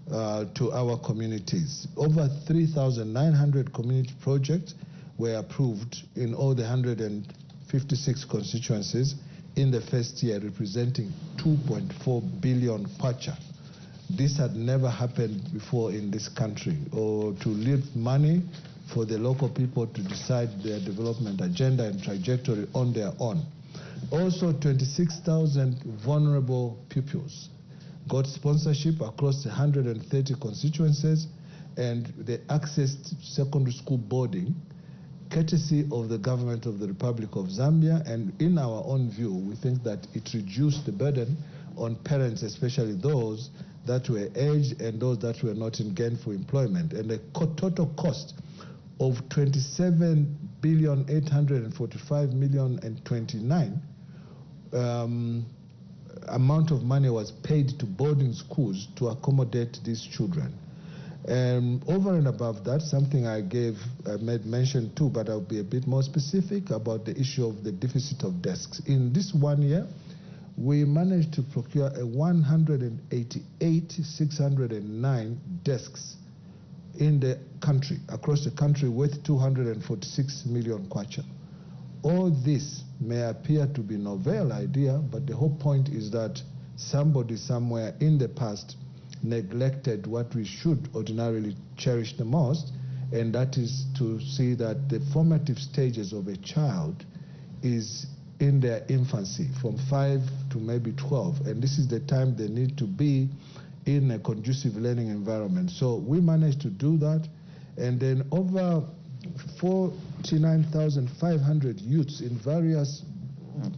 to our communities. Over 3,900 community projects were approved in all the 156 constituencies in the first year, representing 2.4 billion kwacha. This had never happened before in this country, or to leave money for the local people to decide their development agenda and trajectory on their own. Also, 26,000 vulnerable pupils got sponsorship across 130 constituencies, and they accessed secondary school boarding courtesy of the government of the Republic of Zambia. And in our own view, we think that it reduced the burden on parents, especially those that were aged and those that were not in gainful employment. And the total cost of 27,845,000,029 amount of money was paid to boarding schools to accommodate these children. Over and above that, something I made mention too, but I'll be a bit more specific about the issue of the deficit of desks. In this 1 year, we managed to procure 188,609 desks in the country, across the country, worth 246 million kwacha. All this may appear to be novel idea, but the whole point is that somebody somewhere in the past neglected what we should ordinarily cherish the most, and that is to see that the formative stages of a child is in their infancy, from 5 to maybe 12, and this is the time they need to be in a conducive learning environment. So we managed to do that, and then over 49,500 youths in various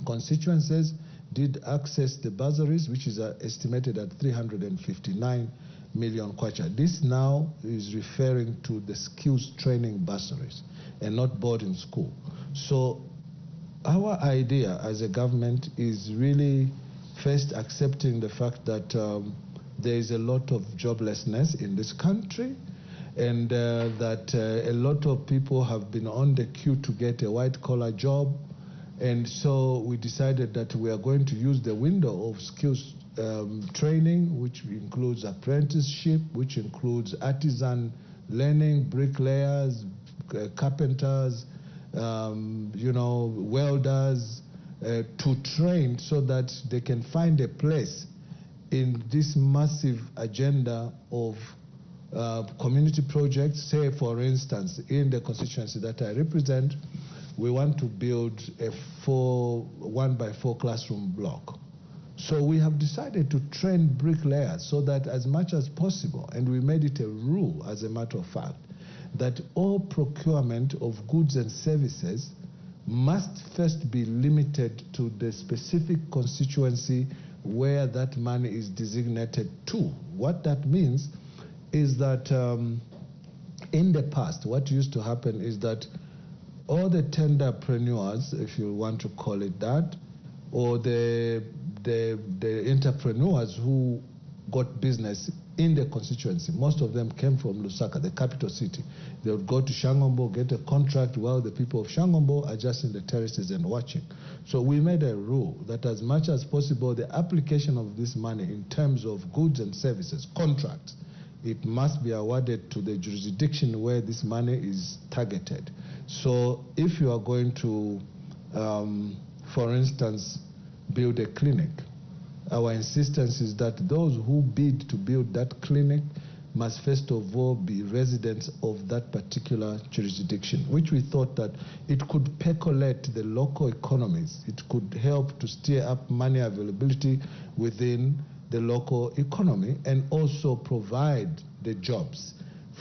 constituencies did access the bursaries, which is estimated at 359 million kwacha. This now is referring to the skills training bursaries and not boarding school. So our idea as a government is really first accepting the fact that there is a lot of joblessness in this country, and that a lot of people have been on the queue to get a white-collar job. And so we decided that we are going to use the window of skills training, which includes apprenticeship, which includes artisan learning, bricklayers, carpenters, welders, to train so that they can find a place in this massive agenda of community projects. Say, for instance, in the constituency that I represent, we want to build a 1x4 classroom block. So we have decided to train bricklayers so that as much as possible, and we made it a rule as a matter of fact, that all procurement of goods and services must first be limited to the specific constituency where that money is designated to. What that means is that in the past, what used to happen is that all the tenderpreneurs, if you want to call it that, or the entrepreneurs who got business in the constituency, most of them came from Lusaka, the capital city. They would go to Shangombo, get a contract while the people of Shangombo are just in the terraces and watching. So we made a rule that as much as possible, the application of this money in terms of goods and services, contracts, it must be awarded to the jurisdiction where this money is targeted. So if you are going to, for instance, build a clinic, our insistence is that those who bid to build that clinic must first of all be residents of that particular jurisdiction, which we thought that it could percolate the local economies. It could help to steer up money availability within the local economy and also provide the jobs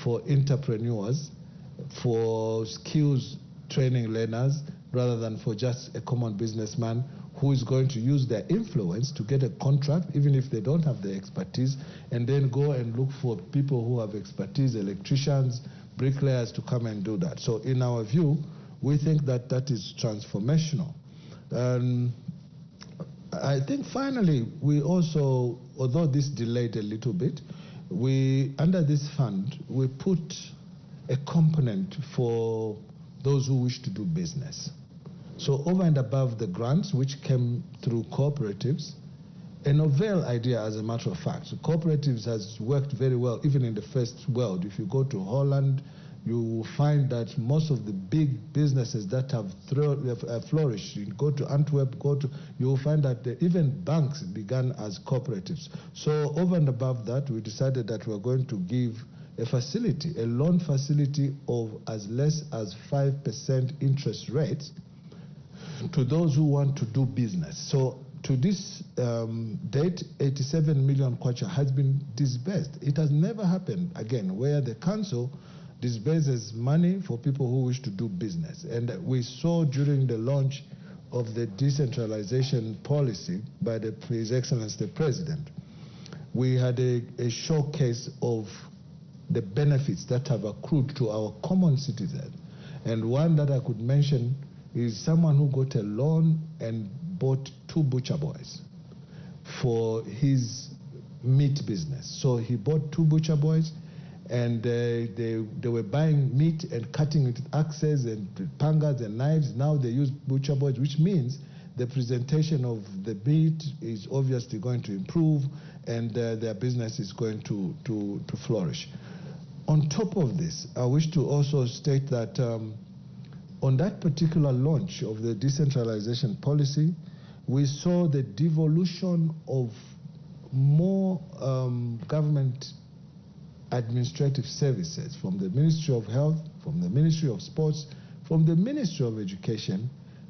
for entrepreneurs, for skills training learners, rather than for just a common businessman who is going to use their influence to get a contract, even if they don't have the expertise, and then go and look for people who have expertise, electricians, bricklayers, to come and do that. So in our view, we think that that is transformational. I think finally, we also, although this delayed a little bit, under this fund, we put a component for those who wish to do business. So over and above the grants, which came through cooperatives, a novel idea, as a matter of fact. So cooperatives has worked very well, even in the first world. If you go to Holland, you will find that most of the big businesses that have flourished, you go to Antwerp, you will find that even banks began as cooperatives. So over and above that, we decided that we're going to give a facility, a loan facility of as less as 5% interest rates to those who want to do business. So to this date, 87 million kwacha has been disbursed. It has never happened again where the council disburses money for people who wish to do business. And we saw during the launch of the decentralization policy by His Excellency the President, we had a showcase of the benefits that have accrued to our common citizens. And one that I could mention is someone who got a loan and bought 2 butcher boys for his meat business. So he bought 2 butcher boys, and they were buying meat and cutting it with axes and pangas and knives. Now they use butcher boys, which means the presentation of the meat is obviously going to improve, and their business is going to flourish. On top of this, I wish to also state that on that particular launch of the decentralization policy, we saw the devolution of more government administrative services from the Ministry of Health, from the Ministry of Sports, from the Ministry of Education,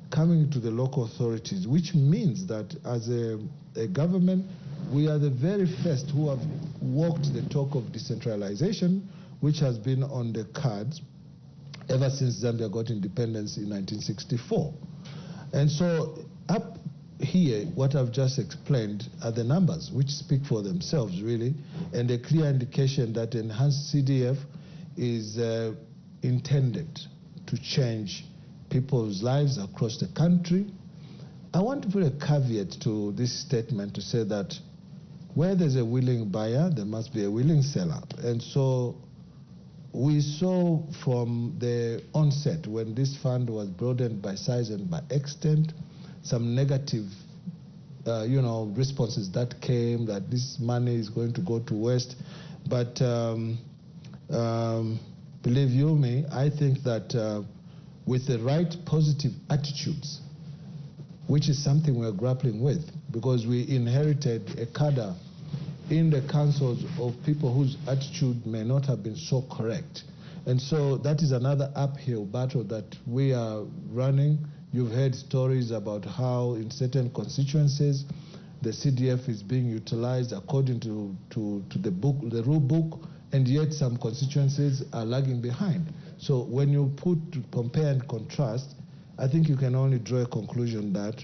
coming to the local authorities, which means that as a government, we are the very first who have walked the talk of decentralization, which has been on the cards ever since Zambia got independence in 1964. And so up here, what I've just explained are the numbers, which speak for themselves, really, and a clear indication that enhanced CDF is intended to change people's lives across the country. I want to put a caveat to this statement to say that where there's a willing buyer, there must be a willing seller. And so we saw from the onset, when this fund was broadened by size and by extent, some negative responses that came, that this money is going to go to waste. But believe you me, I think that with the right positive attitudes, which is something we're grappling with, because we inherited a cadre in the councils of people whose attitude may not have been so correct. And so that is another uphill battle that we are running. You've heard stories about how in certain constituencies the CDF is being utilized according to the rule book, and yet some constituencies are lagging behind. So when you compare and contrast, I think you can only draw a conclusion that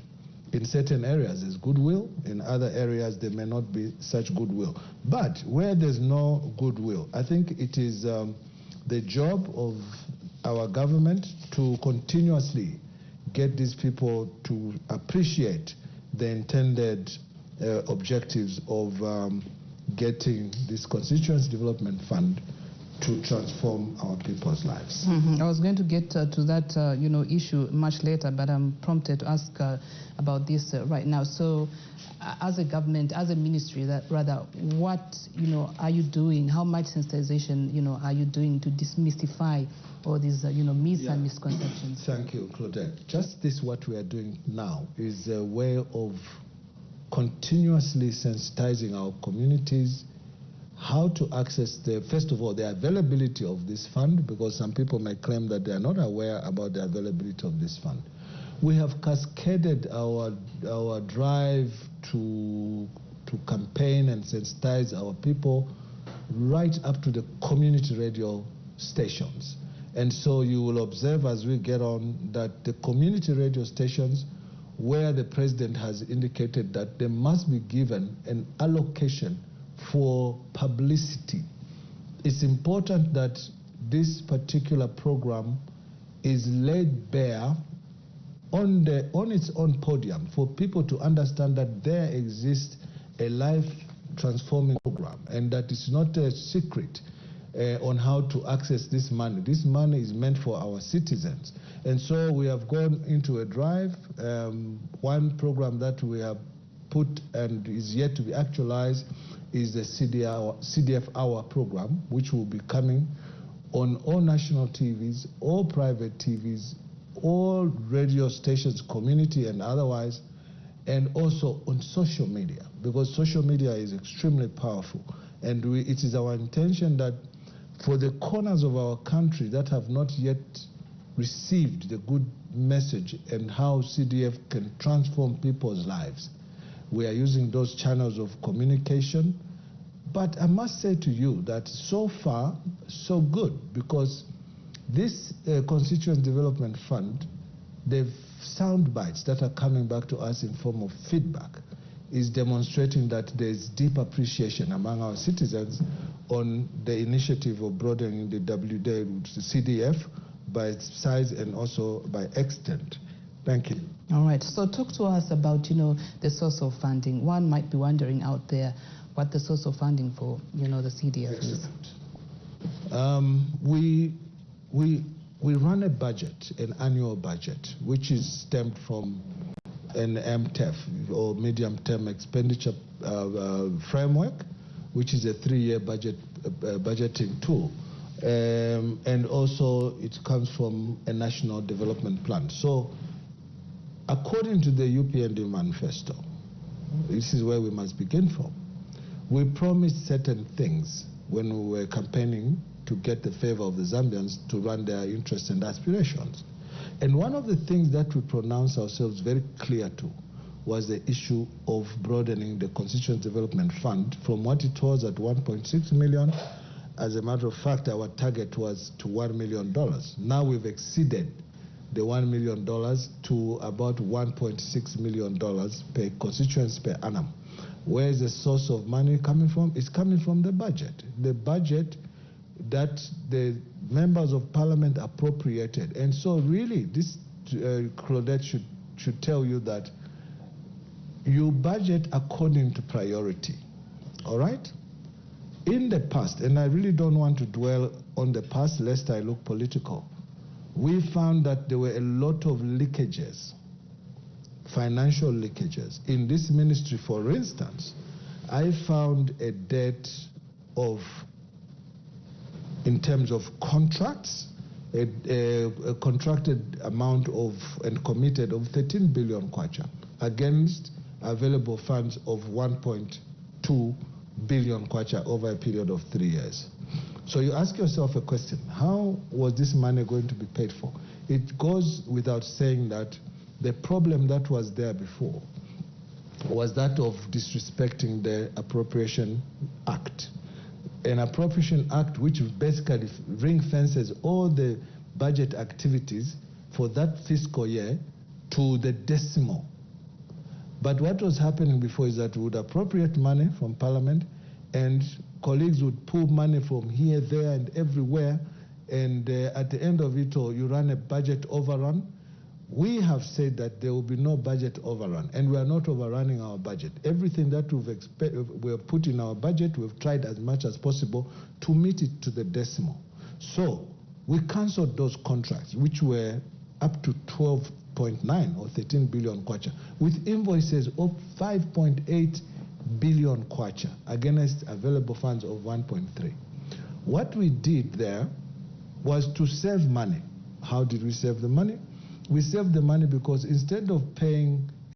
in certain areas there's goodwill, in other areas there may not be such goodwill. But where there's no goodwill, I think it is the job of our government to continuously get these people to appreciate the intended objectives of getting this Constituency Development Fund to transform our people's lives. I was going to get to that issue much later, but I'm prompted to ask about this right now. So as a government, as a ministry, what are you doing? How much sensitization are you doing to demystify all these myths and misconceptions? Thank you, Claudette. Just this, what we are doing now is a way of continuously sensitizing our communities how to access first of all, the availability of this fund, because some people may claim that they are not aware about the availability of this fund. We have cascaded our drive to campaign and sensitize our people right up to the community radio stations. And so you will observe as we get on that the community radio stations where the president has indicated that they must be given an allocation for publicity. It's important that this particular program is laid bare on its own podium for people to understand that there exists a life-transforming program and that it's not a secret on how to access this money. This money is meant for our citizens. And so we have gone into a drive. One program that we have put and is yet to be actualized is the CDF Hour program, which will be coming on all national TVs, all private TVs, all radio stations, community and otherwise, and also on social media, because social media is extremely powerful. And it is our intention that for the corners of our country that have not yet received the good message and how CDF can transform people's lives, we are using those channels of communication. But I must say to you that so far, so good, because this Constituency Development Fund, the sound bites that are coming back to us in form of feedback is demonstrating that there is deep appreciation among our citizens on the initiative of broadening the CDF by size and also by extent. Thank you. All right. So talk to us about, the source of funding. One might be wondering out there what the source of funding for, the CDF is. We run a budget, an annual budget, which is stemmed from an MTEF, or medium-term expenditure framework, which is a 3-year budgeting tool. And also it comes from a national development plan. So according to the UPND manifesto, this is where we must begin from. We promised certain things when we were campaigning to get the favor of the Zambians to run their interests and aspirations. And one of the things that we pronounced ourselves very clear to was the issue of broadening the Constituency Development Fund from what it was at 1.6 million. As a matter of fact, our target was to $1 million. Now we've exceeded the $1 million to about $1.6 million per constituency per annum. Where is the source of money coming from? It's coming from the budget. The budget that the members of parliament appropriated. And so really, this, Claudette, should tell you that you budget according to priority, all right? In the past, and I really don't want to dwell on the past lest I look political, we found that there were a lot of leakages, financial leakages. In this ministry, for instance, I found a debt of, in terms of contracts, a contracted amount of and committed of 13 billion kwacha against available funds of 1.2 billion kwacha over a period of 3 years. So you ask yourself a question, how was this money going to be paid for? It goes without saying that the problem that was there before was that of disrespecting the Appropriation Act. An Appropriation Act which basically ring fences all the budget activities for that fiscal year to the decimal. But what was happening before is that we would appropriate money from Parliament, and colleagues would pull money from here, there, and everywhere, and at the end of it all, you run a budget overrun. We have said that there will be no budget overrun, and we are not overrunning our budget. Everything that we have put in our budget, we've tried as much as possible to meet it to the decimal. So we cancelled those contracts, which were up to 12.9 or 13 billion kwacha, with invoices of 5.8 billion kwacha against available funds of 1.3. What we did there was to save money. How did we save the money? We saved the money because instead of paying